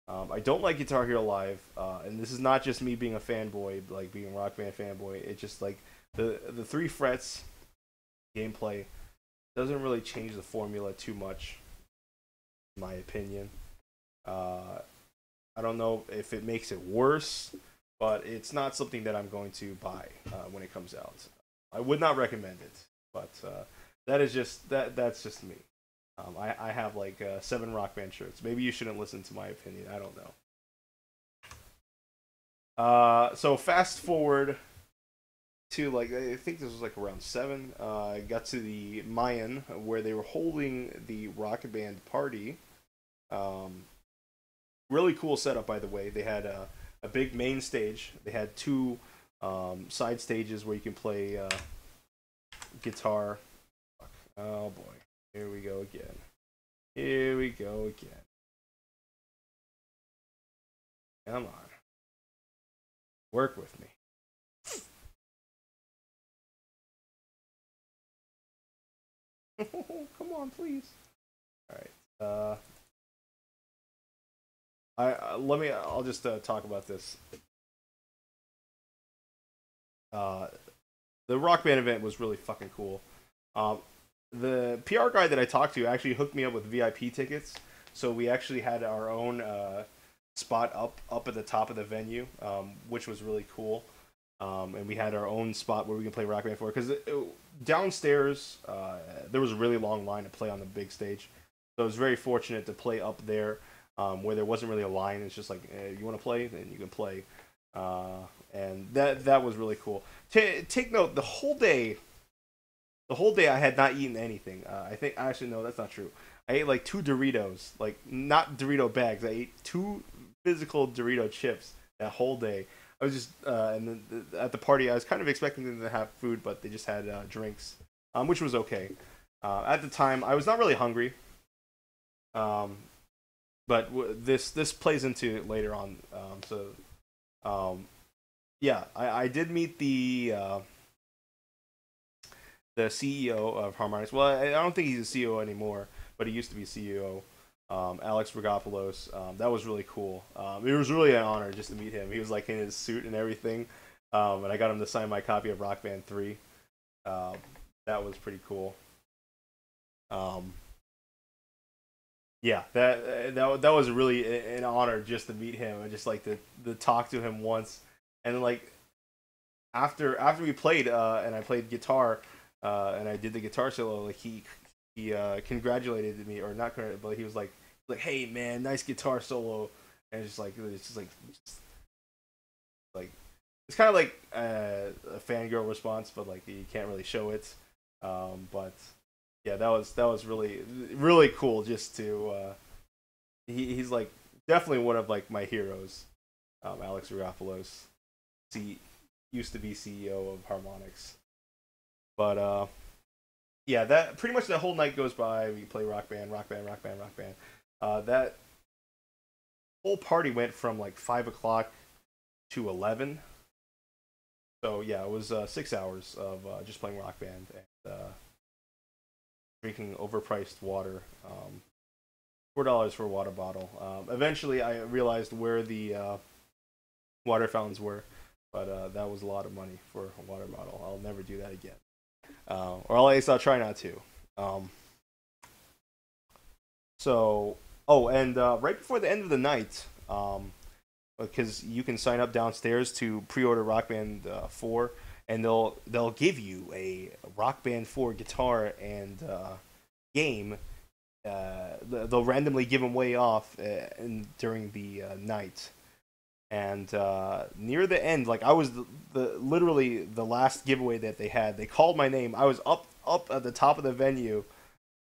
I don't like Guitar Hero Live, and this is not just me being a fanboy, like being a Rock Band fanboy. It's just like the 3 frets gameplay doesn't really change the formula too much, in my opinion. I don't know if it makes it worse, but it's not something that I'm going to buy when it comes out. I would not recommend it, but that's just me. I have like 7 Rock Band shirts. Maybe you shouldn't listen to my opinion. I don't know. So fast forward to like I think this was like around 7. I got to the Mayan where they were holding the Rock Band party. Really cool setup, by the way. They had a big main stage. They had 2 side stages where you can play guitar. Oh boy. Here we go again. Here we go again. Come on. Work with me. Come on, please. All right. I'll just talk about this. The Rock Band event was really fucking cool. The PR guy that I talked to actually hooked me up with VIP tickets, so we actually had our own spot up at the top of the venue, which was really cool. And we had our own spot where we can play Rock Band 4, because downstairs there was a really long line to play on the big stage, so I was very fortunate to play up there, where there wasn't really a line. It's just like, you want to play, then you can play, and that was really cool. Take note, the whole day I had not eaten anything. Actually, no, that's not true. I ate like 2 Doritos, like not Dorito bags. I ate 2 physical Dorito chips that whole day. I was just, and then at the party, I was kind of expecting them to have food, but they just had drinks, which was okay. At the time, I was not really hungry, but this plays into it later on. Yeah, I did meet the CEO of Harmonix. Well, I don't think he's a CEO anymore, but he used to be CEO. Alex Rogopoulos. That was really cool. It was really an honor just to meet him. He was like in his suit and everything, and I got him to sign my copy of Rock Band 3. That was pretty cool. Yeah, that was really an honor just to meet him and just like to talk to him once, and like after we played and I played guitar and I did the guitar solo, like he congratulated me, or not congratulated, but he was like, hey man, nice guitar solo, and it's like it's kind of like a fangirl response, but like you can't really show it. But yeah, that was really really cool. Just to he's like definitely one of like my heroes. Alex Rogopoulos, used to be CEO of Harmonix, but yeah, that pretty much the whole night goes by. We play Rock Band. That whole party went from like 5 o'clock to 11. So yeah, it was 6 hours of just playing Rock Band and drinking overpriced water. $4 for a water bottle. Eventually, I realized where the water fountains were, but that was a lot of money for a water bottle. I'll never do that again, or at least I'll try not to. Um, so, oh, and right before the end of the night, because you can sign up downstairs to pre-order Rock Band 4, and they'll give you a Rock Band 4 guitar and game. They'll randomly give them way off during the night. And near the end, like I was the literally the last giveaway that they had. They called my name. I was up at the top of the venue,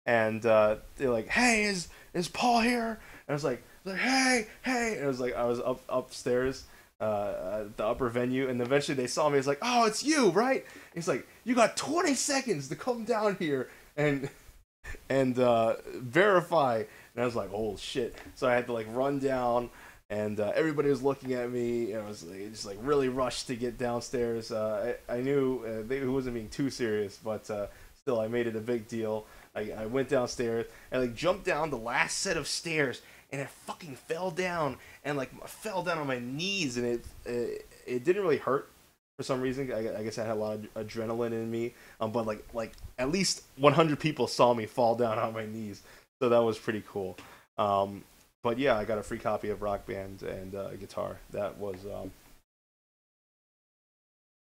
and they're like, "Hey, is Paul here?" And I was like, "Hey!" And it was like I was upstairs at the upper venue, and eventually they saw me. It's like, "Oh, it's you, right?" And he's like, "You got 20 seconds to come down here and verify." And I was like, "Oh shit!" So I had to like run down, and everybody was looking at me, and I was like, just like really rushed to get downstairs. I knew it wasn't being too serious, but still, I made it a big deal. I went downstairs and like jumped down the last set of stairs, and it fucking fell down, and like fell down on my knees, and it didn't really hurt for some reason. I guess I had a lot of adrenaline in me, but like at least 100 people saw me fall down on my knees, so that was pretty cool. But yeah, I got a free copy of Rock Band and a guitar. That was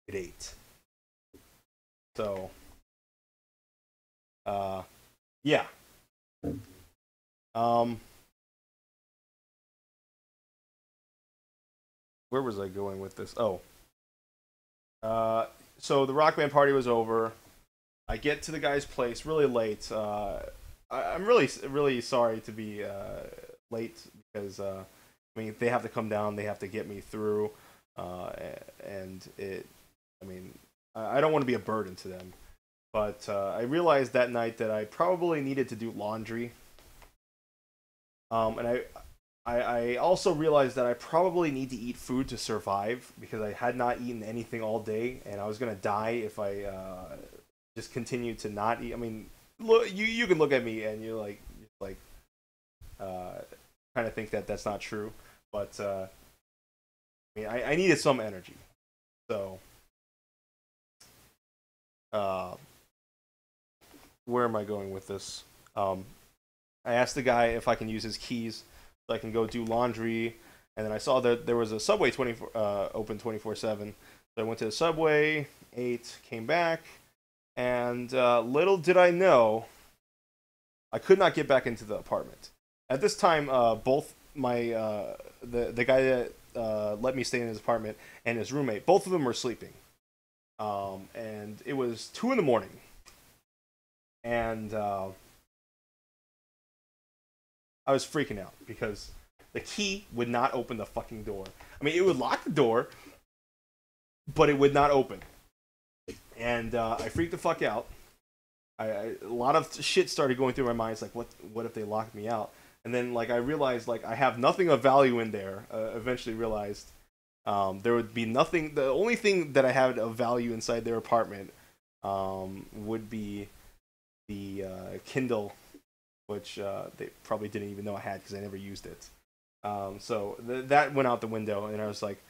grade 8. So yeah. Um, where was I going with this? Oh, so the Rock Band party was over. I get to the guy's place really late. I'm really sorry to be late because I mean they have to come down, they have to get me through, uh, and it. I mean I don't want to be a burden to them, but I realized that night that I probably needed to do laundry, and I also realized that I probably need to eat food to survive because I had not eaten anything all day, and I was gonna die if I just continued to not eat. I mean, look, you can look at me and you're like uh, kind of think that that's not true, but I mean, I needed some energy, so uh, where am I going with this? I asked the guy if I can use his keys so I can go do laundry, and then I saw that there was a Subway open 24/7. So I went to the Subway, ate, came back, and little did I know, I could not get back into the apartment. At this time, both my the guy that let me stay in his apartment and his roommate, both of them were sleeping, and it was 2 in the morning, and I was freaking out because the key would not open the fucking door. I mean, it would lock the door, but it would not open. And I freaked the fuck out. A lot of shit started going through my mind. It's like, what if they locked me out? And then like I realized like I have nothing of value in there. Eventually realized there would be nothing. The only thing that I had of value inside their apartment would be the Kindle, which they probably didn't even know I had because I never used it. So that went out the window, and I was like,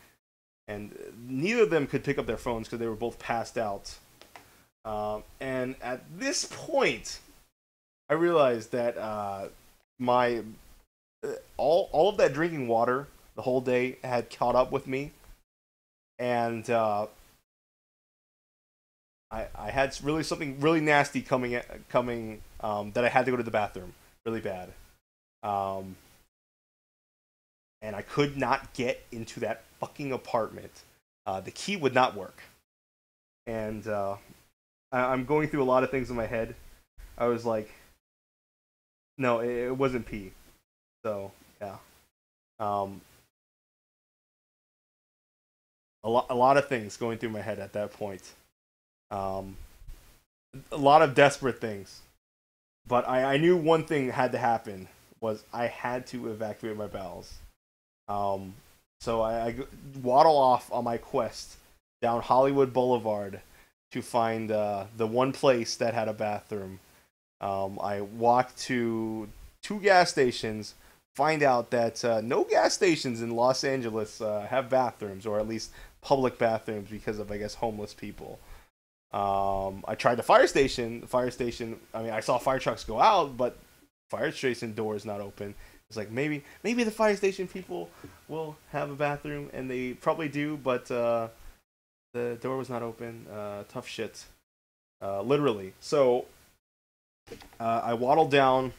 and neither of them could pick up their phones because they were both passed out. And at this point, I realized that my all of that drinking water the whole day had caught up with me, and I had really something really nasty coming that I had to go to the bathroom really bad, um, and I could not get into that fucking apartment. The key would not work, and I'm going through a lot of things in my head. I was like, no, it wasn't pee. So yeah, um, a lot of things going through my head at that point. Um, a lot of desperate things, but I knew one thing had to happen was I had to evacuate my bowels. Um, so I waddle off on my quest down Hollywood Boulevard to find the one place that had a bathroom. I walked to two gas stations, find out that no gas stations in Los Angeles have bathrooms, or at least public bathrooms, because of, I guess, homeless people. I tried the fire station. The fire station. I mean, I saw fire trucks go out, but fire station door is not open. It's like maybe the fire station people will have a bathroom, and they probably do, but the door was not open. Tough shit, literally. So I waddle down,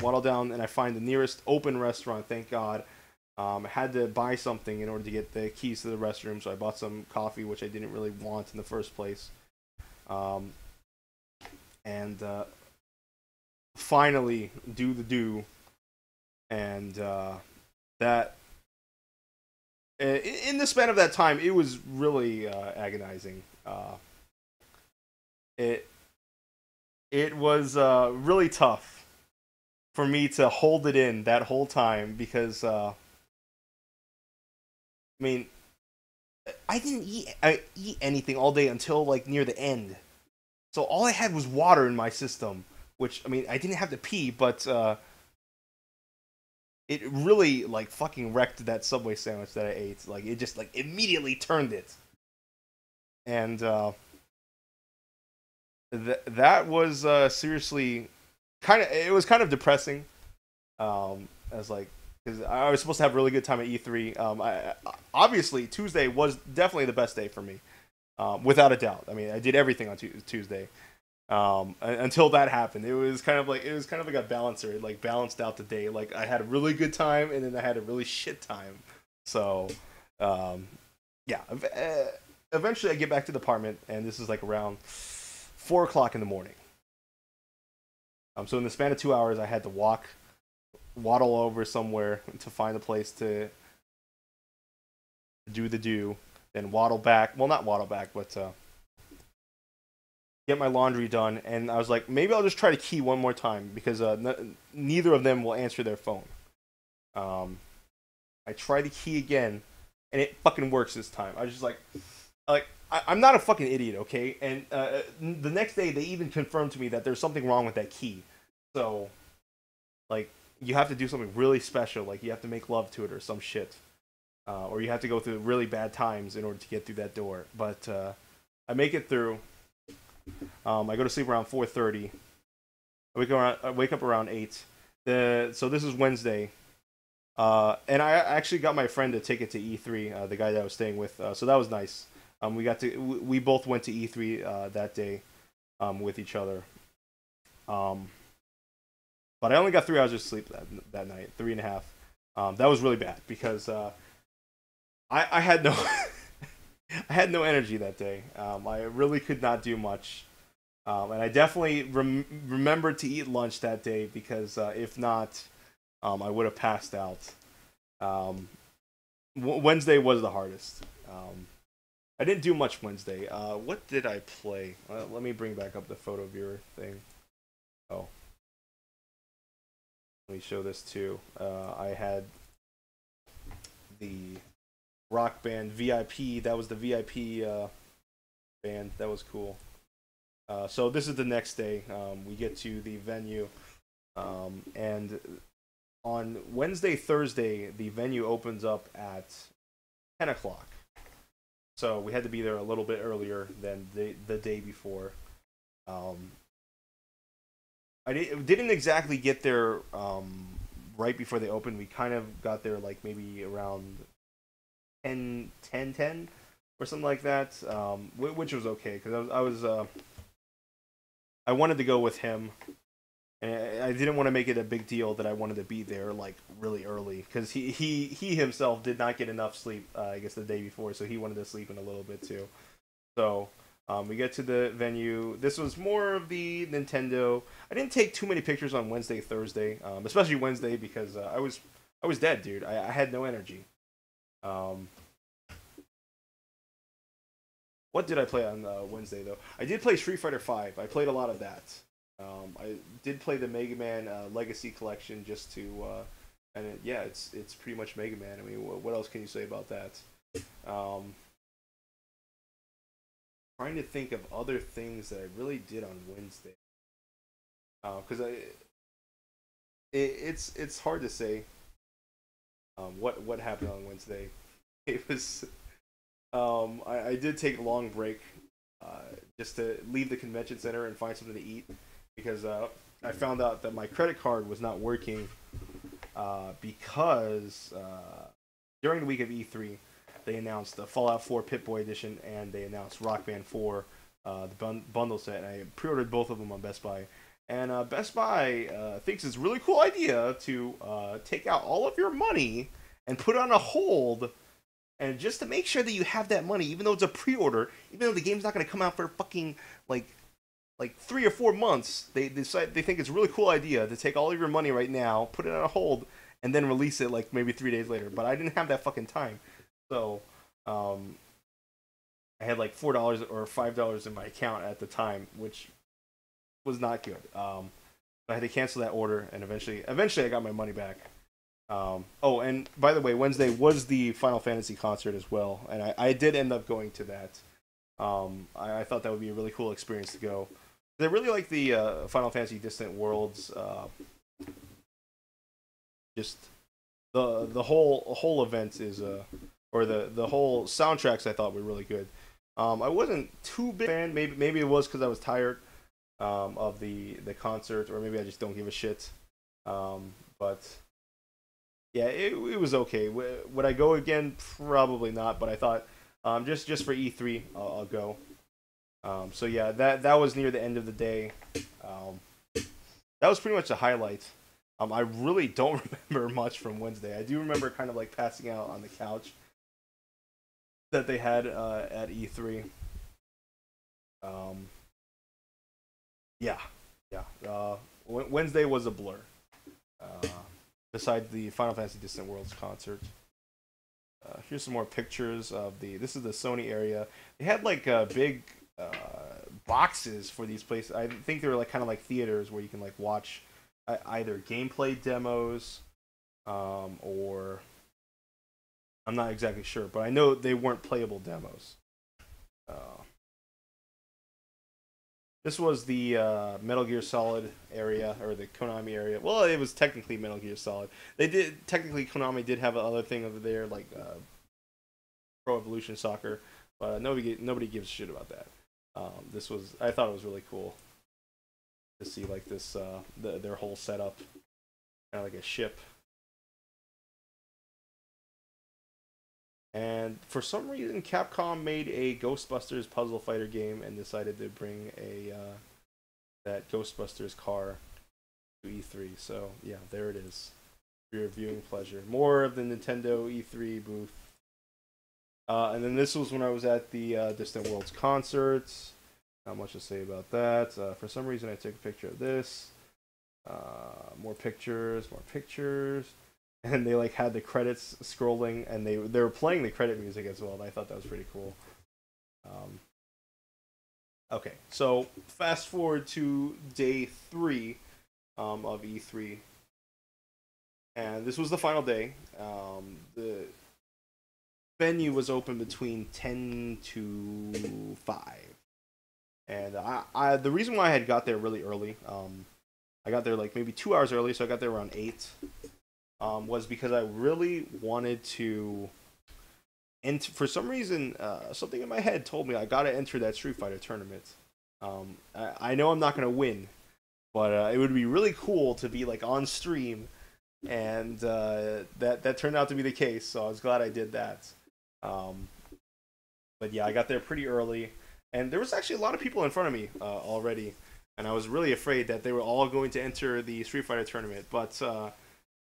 and I find the nearest open restaurant. Thank God. I had to buy something in order to get the keys to the restroom, so I bought some coffee, which I didn't really want in the first place. Um, and finally do the do, and that in the span of that time, it was really agonizing. It it was really tough for me to hold it in that whole time because I mean I eat anything all day until like near the end. So all I had was water in my system, which I mean I didn't have to pee, but it really like fucking wrecked that Subway sandwich that I ate. Like it just like immediately turned it, and that was seriously kind of it was kind of depressing. As like because I was supposed to have a really good time at E3. Obviously Tuesday was definitely the best day for me, without a doubt. I mean I did everything on Tuesday. Until that happened, it was kind of like a balancer. It like balanced out the day. Like I had a really good time, and then I had a really shit time. So, yeah. Eventually, I get back to the apartment, and this is like around 4 o'clock in the morning. So in the span of 2 hours, I had to waddle over somewhere to find a place to do the do, then waddle back. Well, not waddle back, but get my laundry done, and I was like, maybe I'll just try to key one more time because neither of them will answer their phone. I try to key again, and it fucking works this time. I was just like I'm not a fucking idiot, okay? And the next day, they even confirmed to me that there's something wrong with that key. So, like, you have to do something really special, like you have to make love to it or some shit, or you have to go through really bad times in order to get through that door. But I make it through. I go to sleep around 4:30. I wake up around 8. So this is Wednesday. And I actually got my friend a ticket to E3, the guy that I was staying with. So that was nice. We both went to E3 that day with each other. But I only got 3 hours of sleep that night, 3.5. That was really bad because I had no I had no energy that day. I really could not do much. And I definitely remembered to eat lunch that day because if not, I would have passed out. Wednesday was the hardest. I didn't do much Wednesday. What did I play? Let me bring back up the photo viewer thing. Oh. Let me show this too. I had the rock band VIP. That was the VIP band. That was cool. So this is the next day. We get to the venue, and on Wednesday, Thursday, the venue opens up at 10 o'clock. So we had to be there a little bit earlier than the day before. I didn't exactly get there right before they opened. We kind of got there like maybe around 10 or something like that, which was okay because I wanted to go with him, and I didn't want to make it a big deal that I wanted to be there like really early because he himself did not get enough sleep, I guess the day before, so he wanted to sleep in a little bit too. So we get to the venue. This was more of the Nintendo. I didn't take too many pictures on Wednesday, Thursday, especially Wednesday because I was dead, dude. I had no energy. What did I play on Wednesday though? I did play Street Fighter V. I played a lot of that. I did play the Mega Man Legacy Collection just to, yeah, it's pretty much Mega Man. I mean, what else can you say about that? trying to think of other things that I really did on Wednesday. Because it's hard to say what happened on Wednesday. It was I did take a long break just to leave the convention center and find something to eat because I found out that my credit card was not working because during the week of E3 they announced the Fallout 4 Pip-Boy edition and they announced Rock Band 4 the bundle set, and I pre-ordered both of them on Best Buy. And Best Buy thinks it's a really cool idea to take out all of your money and put it on a hold, and just to make sure that you have that money, even though it's a pre-order, even though the game's not going to come out for fucking like 3 or 4 months, they think it's a really cool idea to take all of your money right now, put it on a hold, and then release it like maybe 3 days later. But I didn't have that fucking time, so I had like $4 or $5 in my account at the time, which was not good. I had to cancel that order, and eventually I got my money back. Oh, and by the way, Wednesday was the Final Fantasy concert as well, and I did end up going to that. I thought that would be a really cool experience to go. I really like the Final Fantasy Distant Worlds. Just the whole event is or the whole soundtracks I thought were really good. I wasn't too big fan. Maybe it was because I was tired of the concert, or maybe I just don't give a shit. But yeah, it was okay. Would I go again? Probably not. But I thought just for E3, I'll go. So yeah, that was near the end of the day. That was pretty much the highlight. I really don't remember much from Wednesday. I do remember kind of like passing out on the couch that they had at E3. Yeah. Wednesday was a blur. Besides the Final Fantasy Distant Worlds concert. Here's some more pictures of this is the Sony area. They had like big boxes for these places. I think they were like kind of like theaters where you can like watch either gameplay demos or I'm not exactly sure, but I know they weren't playable demos. This was the Metal Gear Solid area, or the Konami area. Well, it was technically Metal Gear Solid. Konami did have another thing over there, like Pro Evolution Soccer, but nobody gives a shit about that. I thought it was really cool to see like this their whole setup, kind of like a ship. And for some reason, Capcom made a Ghostbusters puzzle fighter game and decided to bring that Ghostbusters car to E3. So yeah, there it is. For your viewing pleasure. More of the Nintendo E3 booth. And then this was when I was at the Distant Worlds concerts. Not much to say about that. For some reason, I took a picture of this. More pictures. And they like had the credits scrolling, and they were playing the credit music as well. And I thought that was pretty cool. Okay, so fast forward to day 3 of E3, and this was the final day. The venue was open between 10 to 5, and I the reason why I had got there really early, I got there like maybe 2 hours early, so I got there around 8. Was because I really wanted to, and for some reason, something in my head told me I gotta enter that Street Fighter tournament. I know I'm not gonna win, but it would be really cool to be like on stream, and that turned out to be the case. So I was glad I did that. But yeah, I got there pretty early, and there was actually a lot of people in front of me already, and I was really afraid that they were all going to enter the Street Fighter tournament, but.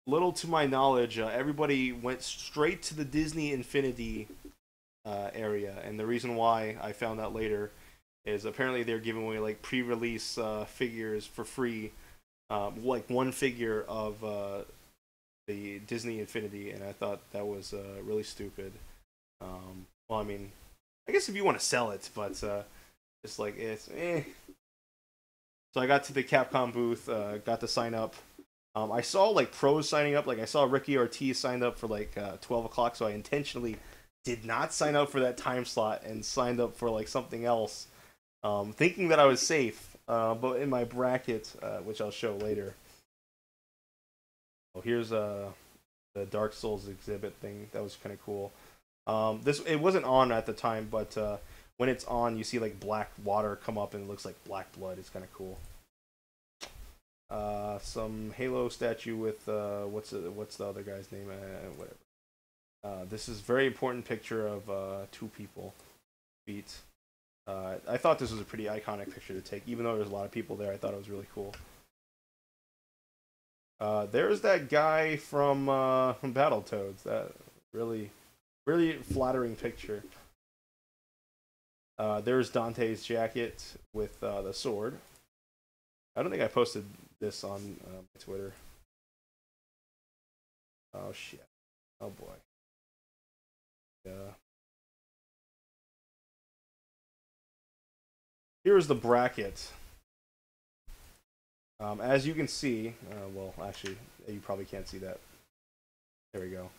Little to my knowledge, everybody went straight to the Disney Infinity area, and the reason why I found out later is apparently they're giving away like pre-release figures for free, like one figure of the Disney Infinity, and I thought that was really stupid. Well, I mean, I guess if you want to sell it, but it's like it's eh. So I got to the Capcom booth, got to sign up. I saw like pros signing up. Like I saw Ricky Ortiz signed up for like 12 o'clock, so I intentionally did not sign up for that time slot and signed up for like something else, thinking that I was safe. But in my bracket, which I'll show later, oh, here's the Dark Souls exhibit thing. That was kind of cool. This it wasn't on at the time, but when it's on, you see like black water come up and it looks like black blood. It's kind of cool. Some Halo statue with what's the other guy's name? Whatever. This is very important picture of two people feet. I thought this was a pretty iconic picture to take, even though there's a lot of people there. I thought it was really cool. There's that guy from Battletoads. That really flattering picture. There's Dante's jacket with the sword. I don't think I posted this on Twitter. Oh shit. Oh boy. Yeah. Here's the bracket. As you can see, well, actually, you probably can't see that. There we go.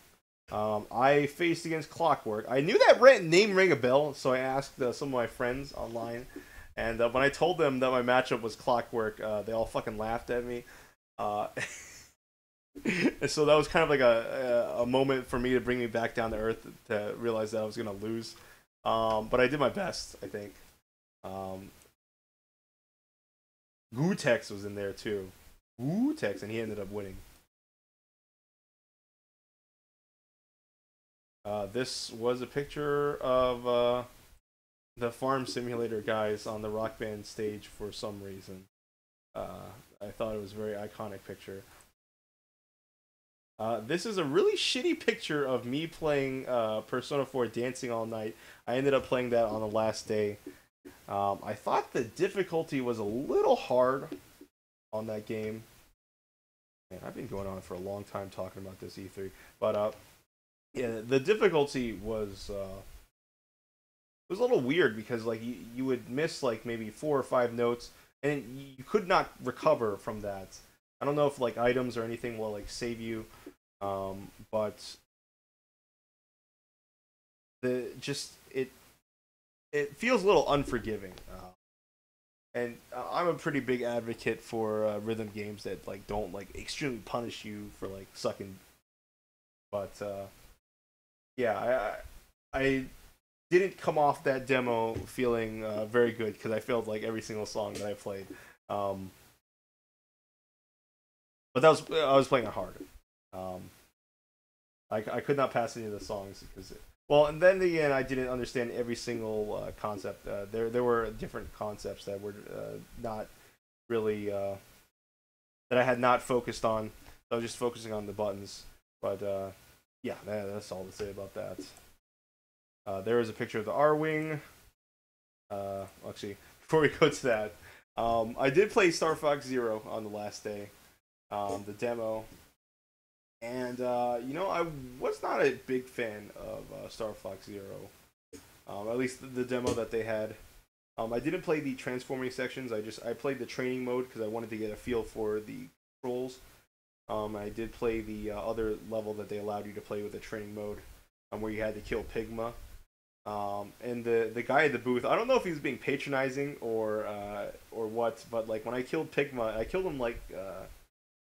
I faced against Clockwork. I knew that name rang a bell, so I asked some of my friends online. And when I told them that my matchup was Clockwork, they all fucking laughed at me. And so that was kind of like a moment for me to bring me back down to earth to realize that I was going to lose. But I did my best, I think. Gutex was in there too. Gutex, and he ended up winning. This was a picture of the farm simulator guys on the Rock Band stage for some reason. I thought it was a very iconic picture. This is a really shitty picture of me playing Persona 4 Dancing All Night. I ended up playing that on the last day. I thought the difficulty was a little hard on that game. Man, I've been going on for a long time talking about this E3. But yeah, the difficulty was a little weird because like you would miss like maybe 4 or 5 notes and you could not recover from that. I don't know if like items or anything will like save you, but the just it feels a little unforgiving. And I'm a pretty big advocate for rhythm games that like don't like extremely punish you for like sucking. But yeah, I didn't come off that demo feeling very good because I failed like every single song that I played. But that was I was playing it hard. I could not pass any of the songs because well, and then again, I didn't understand every single concept. There were different concepts that were not really that I had not focused on. I was just focusing on the buttons. But yeah, that's all to say about that. There is a picture of the R-Wing. Actually, before we go to that, I did play Star Fox Zero on the last day, the demo. And, you know, I was not a big fan of Star Fox Zero. At least the demo that they had. I didn't play the transforming sections. I played the training mode because I wanted to get a feel for the controls. I did play the other level that they allowed you to play with the training mode, where you had to kill Pigma. And the guy at the booth, I don't know if he was being patronizing or what, but like when I killed Pigma, I killed him like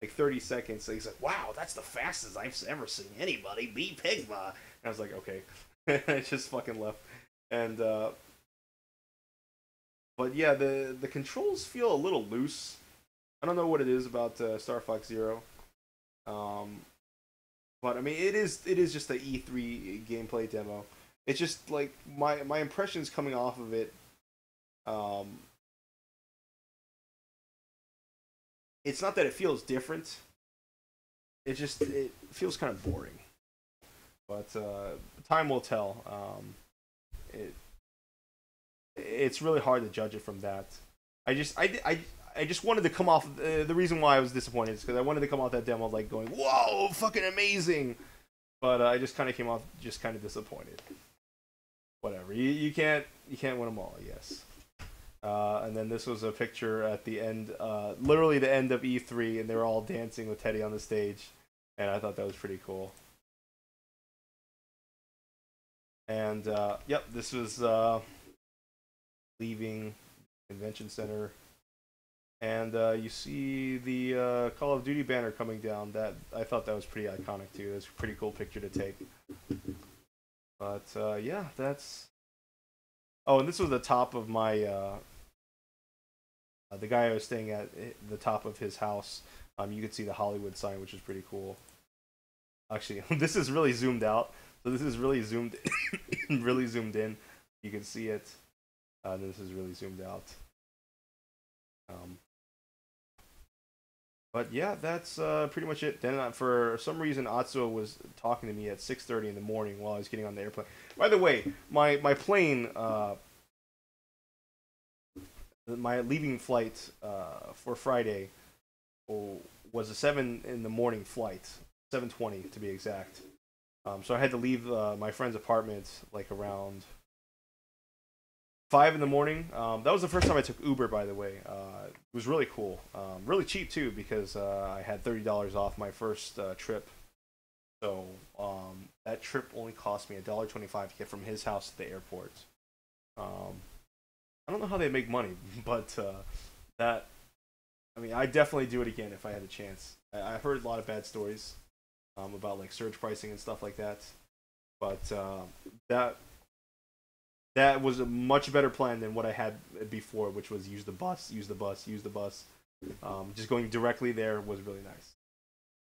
30 seconds. So he's like, "Wow, that's the fastest I've ever seen anybody beat Pigma." And I was like, "Okay," and I just fucking left. And but yeah, the controls feel a little loose. I don't know what it is about Star Fox Zero. But I mean, it is just the E3 gameplay demo. It's just like my impressions coming off of it. Um, it's not that it feels different. It feels kind of boring. But time will tell. It it's really hard to judge it from that. I just wanted to come off. The reason why I was disappointed is because I wanted to come off that demo like going, "Whoa, fucking amazing!" But I just kind of came off just kind of disappointed. Whatever. You can't win them all. Yes. And then this was a picture at the end, literally the end of E3, and they were all dancing with Teddy on the stage, and I thought that was pretty cool. And yep, this was leaving convention center, and you see the Call of Duty banner coming down. That I thought that was pretty iconic too. It was a pretty cool picture to take. But yeah, that's. Oh, and this was the top of my the guy I was staying at, the top of his house. You could see the Hollywood sign, which is pretty cool. Actually, this is really zoomed out. So this is really zoomed, really zoomed in. You can see it. This is really zoomed out. Um, but yeah, that's pretty much it. Then for some reason, Atsuo was talking to me at 6:30 in the morning while I was getting on the airplane. By the way, my plane, my leaving flight for Friday was a 7 in the morning flight, 7:20 to be exact. So I had to leave my friend's apartment like around 5 in the morning. That was the first time I took Uber, by the way. It was really cool, really cheap too, because I had $30 off my first trip. So that trip only cost me $1.25 to get from his house to the airport. I don't know how they make money, but that I mean, I definitely do it again if I had a chance. I've heard a lot of bad stories about like surge pricing and stuff like that, but that that was a much better plan than what I had before, which was use the bus, use the bus, use the bus. Just going directly there was really nice.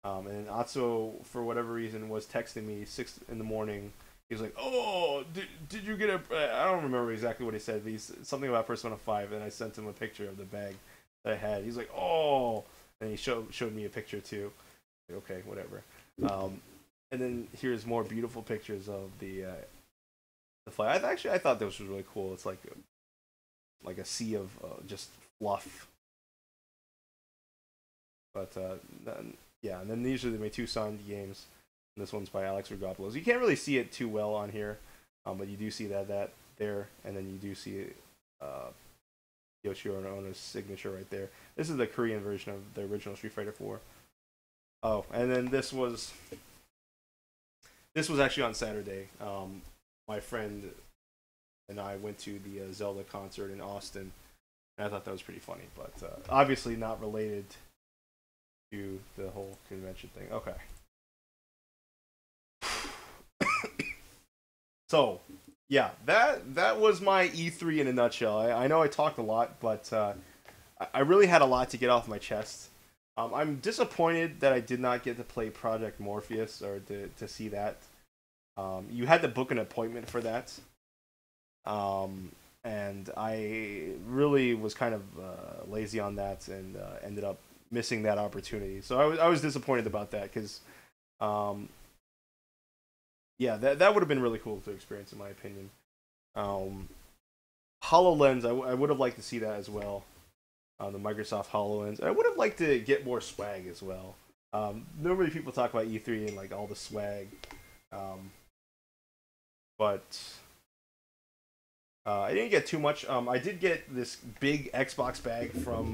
And Atsuo, for whatever reason, was texting me 6 in the morning. He was like, "Oh, did you get a?" I don't remember exactly what he said. But he's something about Persona 5, and I sent him a picture of the bag that I had. He's like, "Oh," and he showed me a picture too. Like, okay, whatever. And then here's more beautiful pictures of the flag. I thought this was really cool. It's like a sea of just fluff. But yeah, and then these are my two signed games. And this one's by Alex Rigopulos. You can't really see it too well on here, but you do see that there, and then you do see Yoshiro Ono's signature right there. This is the Korean version of the original Street Fighter 4. Oh, and then this was actually on Saturday. My friend and I went to the Zelda concert in Austin, and I thought that was pretty funny, but obviously not related to the whole convention thing. Okay. So, yeah, that was my E3 in a nutshell. I know I talked a lot, but I really had a lot to get off my chest. I'm disappointed that I did not get to play Project Morpheus or to see that. You had to book an appointment for that, and I really was kind of lazy on that and ended up missing that opportunity. So I was disappointed about that because yeah, that would have been really cool to experience, in my opinion. HoloLens, I would have liked to see that as well. The Microsoft HoloLens. I would have liked to get more swag as well. Normally people talk about E3 and like all the swag, but I didn't get too much. I did get this big Xbox bag from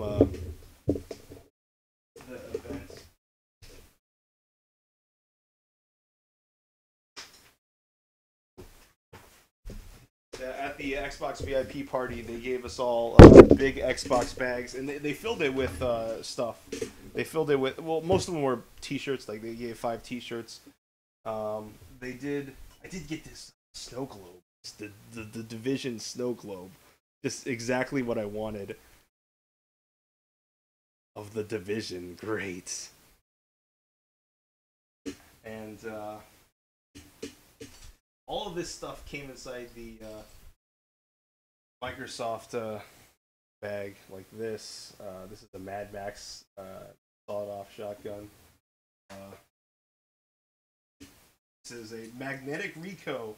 the event. At the Xbox VIP party, they gave us all big Xbox bags, and they filled it with stuff. They filled it with, well, most of them were T-shirts. Like they gave 5 T-shirts. They did. I did get this snow globe. It's the Division snow globe. Just exactly what I wanted. Of the Division, great. And all of this stuff came inside the Microsoft bag, like this. This is a Mad Max sawed-off shotgun. Uh, this is a magnetic Rico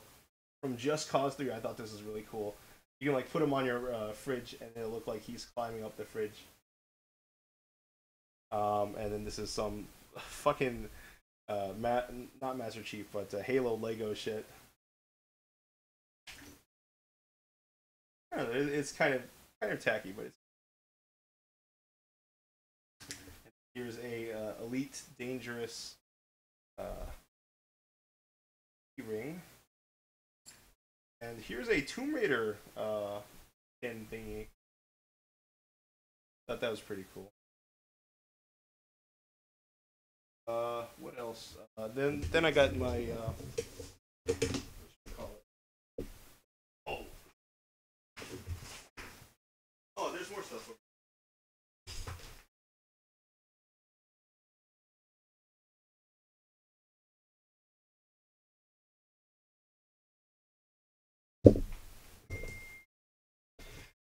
from Just Cause 3. I thought this was really cool. You can like put him on your fridge, and it'll look like he's climbing up the fridge. And then this is some fucking not Master Chief, but Halo Lego shit. I don't know, it's kind of tacky, but it's. Here's a Elite Dangerous ring. And here's a Tomb Raider pin thingy. Thought that was pretty cool. What else? Then I got my what should we call it? Oh, oh, there's more stuff.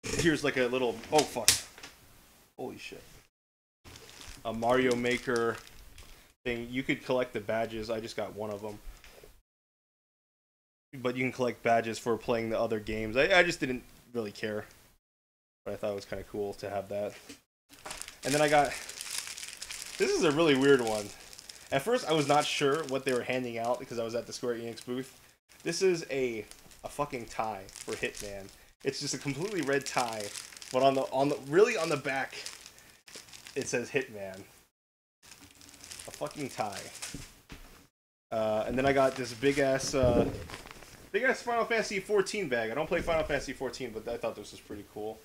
Here's like a little. Oh fuck! Holy shit! A Mario Maker thing. You could collect the badges. I just got one of them. But you can collect badges for playing the other games. I just didn't really care. But I thought it was kind of cool to have that. And then I got... This is a really weird one. At first, I was not sure what they were handing out because I was at the Square Enix booth. This is a fucking tie for Hitman. It's just a completely red tie, but on the back, it says Hitman. A fucking tie. And then I got this big ass Final Fantasy 14 bag. I don't play Final Fantasy 14, but I thought this was pretty cool.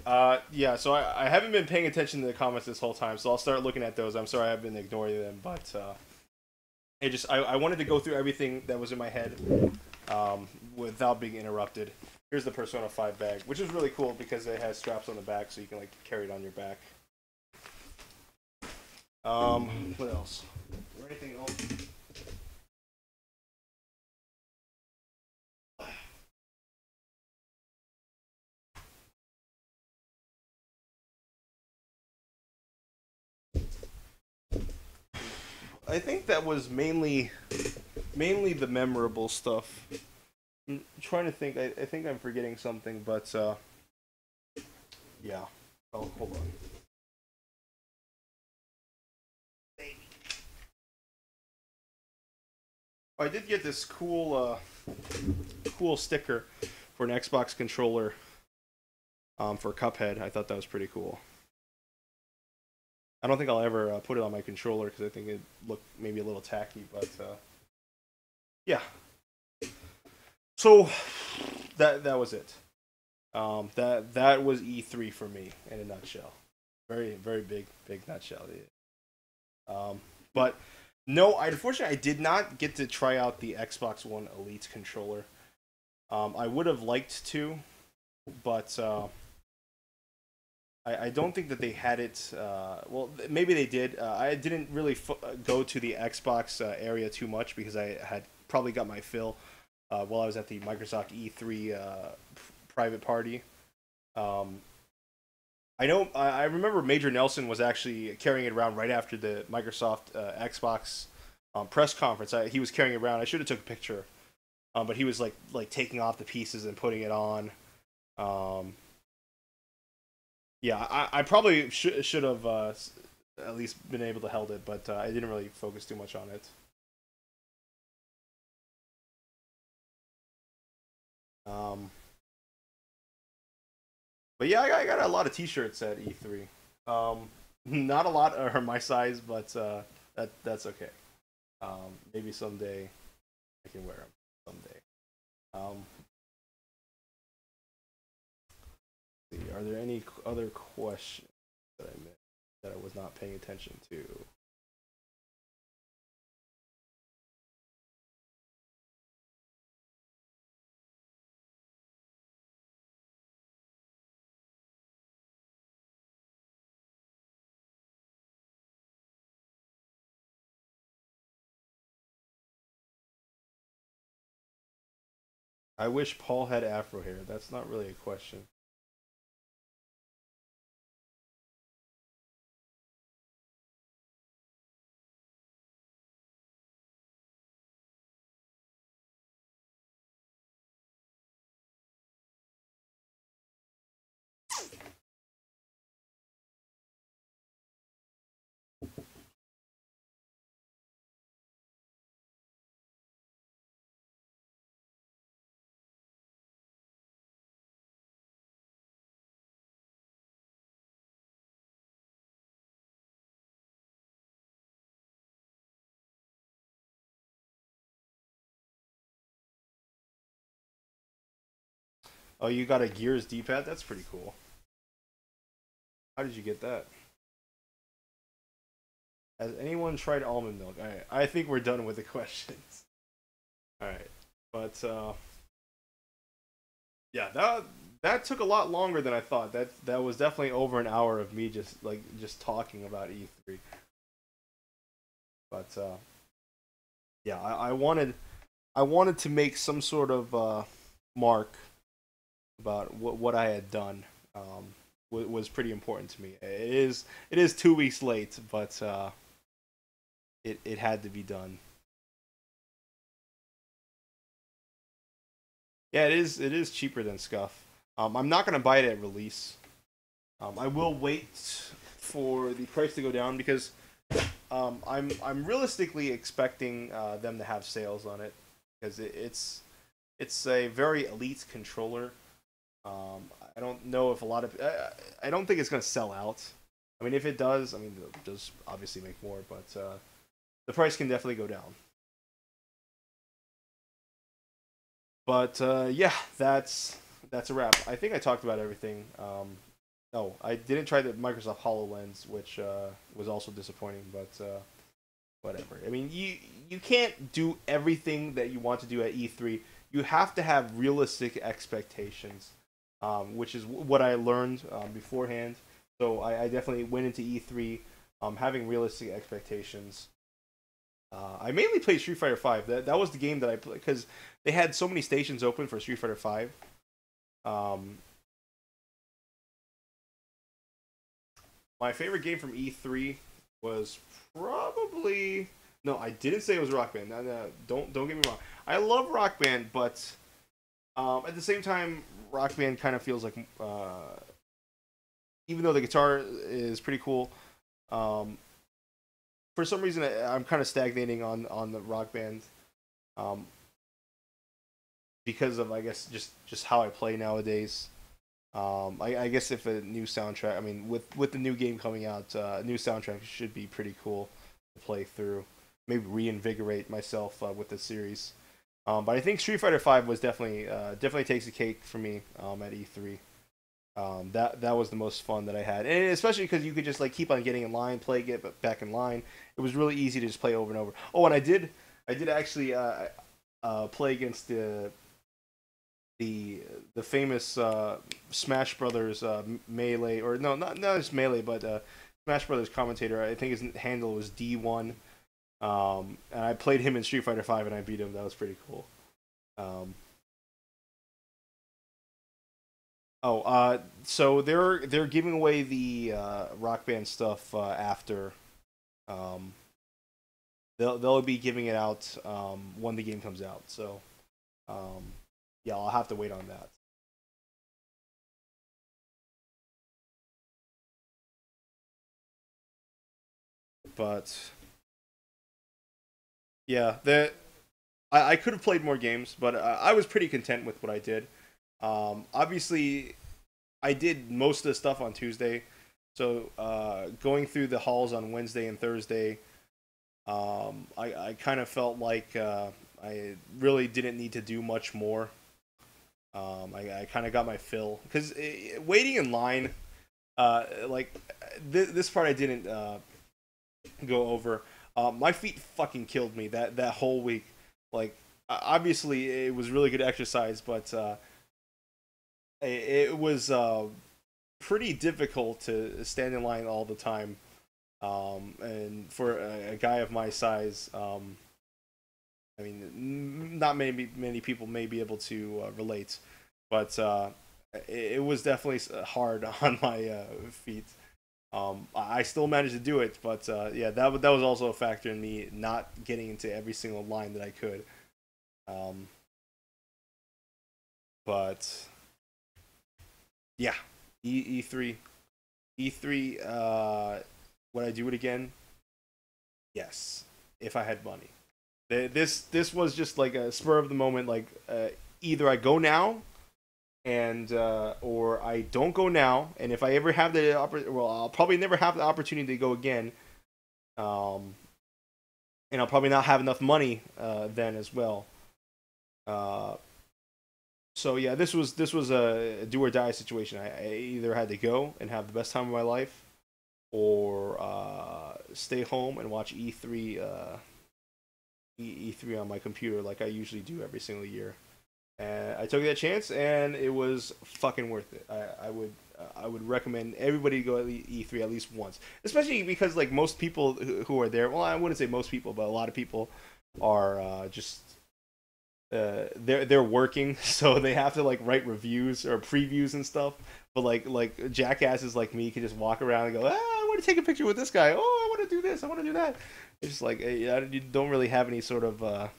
Alright, yeah, so I haven't been paying attention to the comments this whole time, so I'll start looking at those. I'm sorry I've been ignoring them, but I wanted to go through everything that was in my head without being interrupted. Here's the Persona 5 bag, which is really cool because it has straps on the back so you can like carry it on your back. What else? Is there anything else? I think that was mainly the memorable stuff. I'm trying to think. I think I'm forgetting something, but yeah. Oh, hold on. I did get this cool sticker for an Xbox controller for Cuphead. I thought that was pretty cool. I don't think I'll ever put it on my controller because I think it looked maybe a little tacky, but yeah. So that was it. That was E3 for me in a nutshell. Very big nutshell. But no, unfortunately I did not get to try out the Xbox One Elite controller. I would have liked to, but I don't think that they had it. Well, maybe they did. I didn't really go to the Xbox area too much because I had probably got my fill while I was at the Microsoft E3 private party. I know. I remember Major Nelson was actually carrying it around right after the Microsoft Xbox press conference. He was carrying it around. I should have took a picture, but he was like taking off the pieces and putting it on. Yeah, I probably should have at least been able to held it, but I didn't really focus too much on it. Um, but yeah, I got a lot of T-shirts at E3. Not a lot are my size, but that's okay. Maybe someday I can wear them. Someday. Um, let's see, are there any other questions that I missed that I was not paying attention to? I wish Paul had afro hair. That's not really a question. Oh, you got a Gears D-pad? That's pretty cool. How did you get that? Has anyone tried almond milk? Alright, I think we're done with the questions. Alright. But yeah, that took a lot longer than I thought. That was definitely over an hour of me just talking about E3. But yeah, I wanted to make some sort of mark about what I had done. Was pretty important to me. It is 2 weeks late, but it had to be done. Yeah, it is cheaper than Scuff. I'm not gonna buy it at release. I will wait for the price to go down because I'm realistically expecting them to have sales on it because it's a very elite controller. I don't know if a lot of I don't think it's gonna sell out. I mean, if it does, I mean, it does obviously make more, but the price can definitely go down. But yeah, that's a wrap. I think I talked about everything. No, I didn't try the Microsoft HoloLens, which was also disappointing, but whatever. I mean, you can't do everything that you want to do at E3. You have to have realistic expectations, which is what I learned beforehand. So I definitely went into E3 having realistic expectations. I mainly played Street Fighter Five. That was the game that I played because they had so many stations open for Street Fighter Five. Um, my favorite game from E3 was probably no. I didn't say it was Rock Band. No, no, don't get me wrong. I love Rock Band, but at the same time, Rock Band kind of feels like even though the guitar is pretty cool, um, for some reason I'm kind of stagnating on the Rock Band. Um, because of I guess just how I play nowadays. I guess if a new soundtrack, I mean, with the new game coming out, a new soundtrack should be pretty cool to play through. Maybe reinvigorate myself with the series. But I think Street Fighter Five was definitely takes the cake for me at E3. That was the most fun that I had, and especially because you could just like keep on getting in line, get back in line. It was really easy to just play over and over. Oh, and I did actually play against the famous Smash Brothers melee, or no, not just melee, but Smash Brothers commentator. I think his handle was D1, and I played him in Street Fighter Five, and I beat him. That was pretty cool. Um, so they're giving away the Rock Band stuff after. Um, they'll be giving it out when the game comes out. So um, yeah, I'll have to wait on that. But yeah, I could have played more games, but I was pretty content with what I did. Obviously, I did most of the stuff on Tuesday, so going through the halls on Wednesday and Thursday, I kind of felt like I really didn't need to do much more. I kind of got my fill because waiting in line, like this part I didn't go over. My feet fucking killed me that whole week. Like obviously it was really good exercise, but it was pretty difficult to stand in line all the time. And for a guy of my size, I mean, not many people may be able to relate, but it was definitely hard on my feet. I still managed to do it, but yeah, that was also a factor in me not getting into every single line that I could. Um, but yeah, E3 E3. Would I do it again? Yes, if I had money. This was just like a spur of the moment. Like either I go now and or I don't go now. And if I ever have well, I'll probably never have the opportunity to go again. Um, and I'll probably not have enough money then as well. Uh, So yeah, this was a do or die situation. I either had to go and have the best time of my life, or stay home and watch E3 E3 on my computer like I usually do every single year. And I took that chance, and it was fucking worth it. I would recommend everybody to go to E3 at least once, especially because like most people who are there. Well, I wouldn't say most people, but a lot of people are just they're working, so they have to like write reviews or previews and stuff. But like jackasses like me can just walk around and go, I want to take a picture with this guy. Oh, I want to do this. I want to do that. It's just like you don't really have any sort of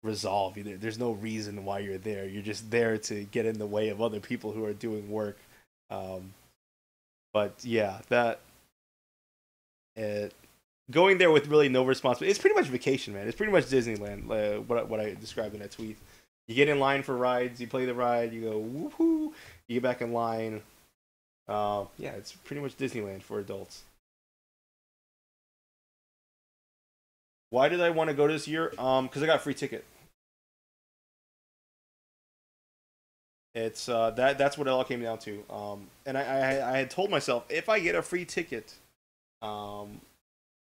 resolve either. There's no reason why you're there. You're just there to get in the way of other people who are doing work. Um, but yeah, that uh, going there with really no responsibility. It's pretty much vacation, man. It's pretty much Disneyland. What I described in that tweet. You get in line for rides. You play the ride. You go woohoo. You get back in line. Yeah, it's pretty much Disneyland for adults. Why did I want to go this year? Because I got a free ticket. It's that's what it all came down to. And I had told myself if I get a free ticket, um,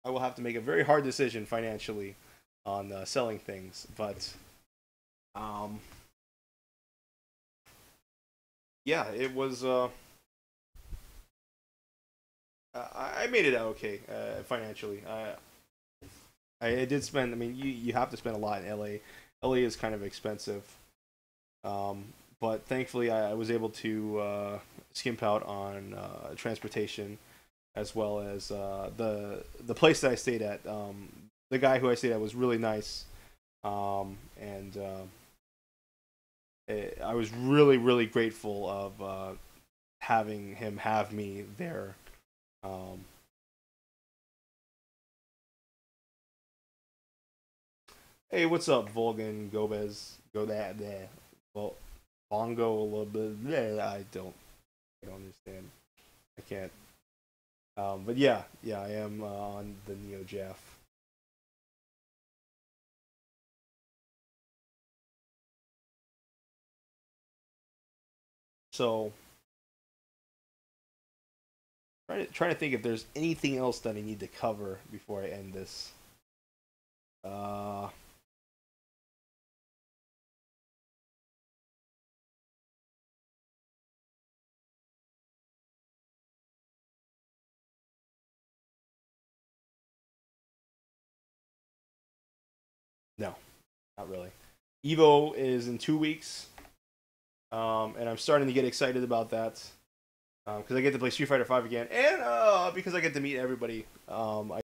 I will have to make a very hard decision financially on selling things. But um, yeah, it was. I made it out okay financially. I did spend. I mean, you have to spend a lot in LA. LA is kind of expensive. Um, but thankfully, I was able to skimp out on transportation, as well as the place that I stayed at. The guy who I stayed at was really nice, and I was really grateful of having him have me there. Um, hey, what's up, Volgan Gomez? Go that there. Well, Bongo a little bit. Bleh, I don't understand. I can't. But yeah, yeah, I am on the Neo Jaff. So trying to think if there's anything else that I need to cover before I end this. Uh, no, not really. Evo is in 2 weeks, and I'm starting to get excited about that because I get to play Street Fighter 5 again, and because I get to meet everybody. I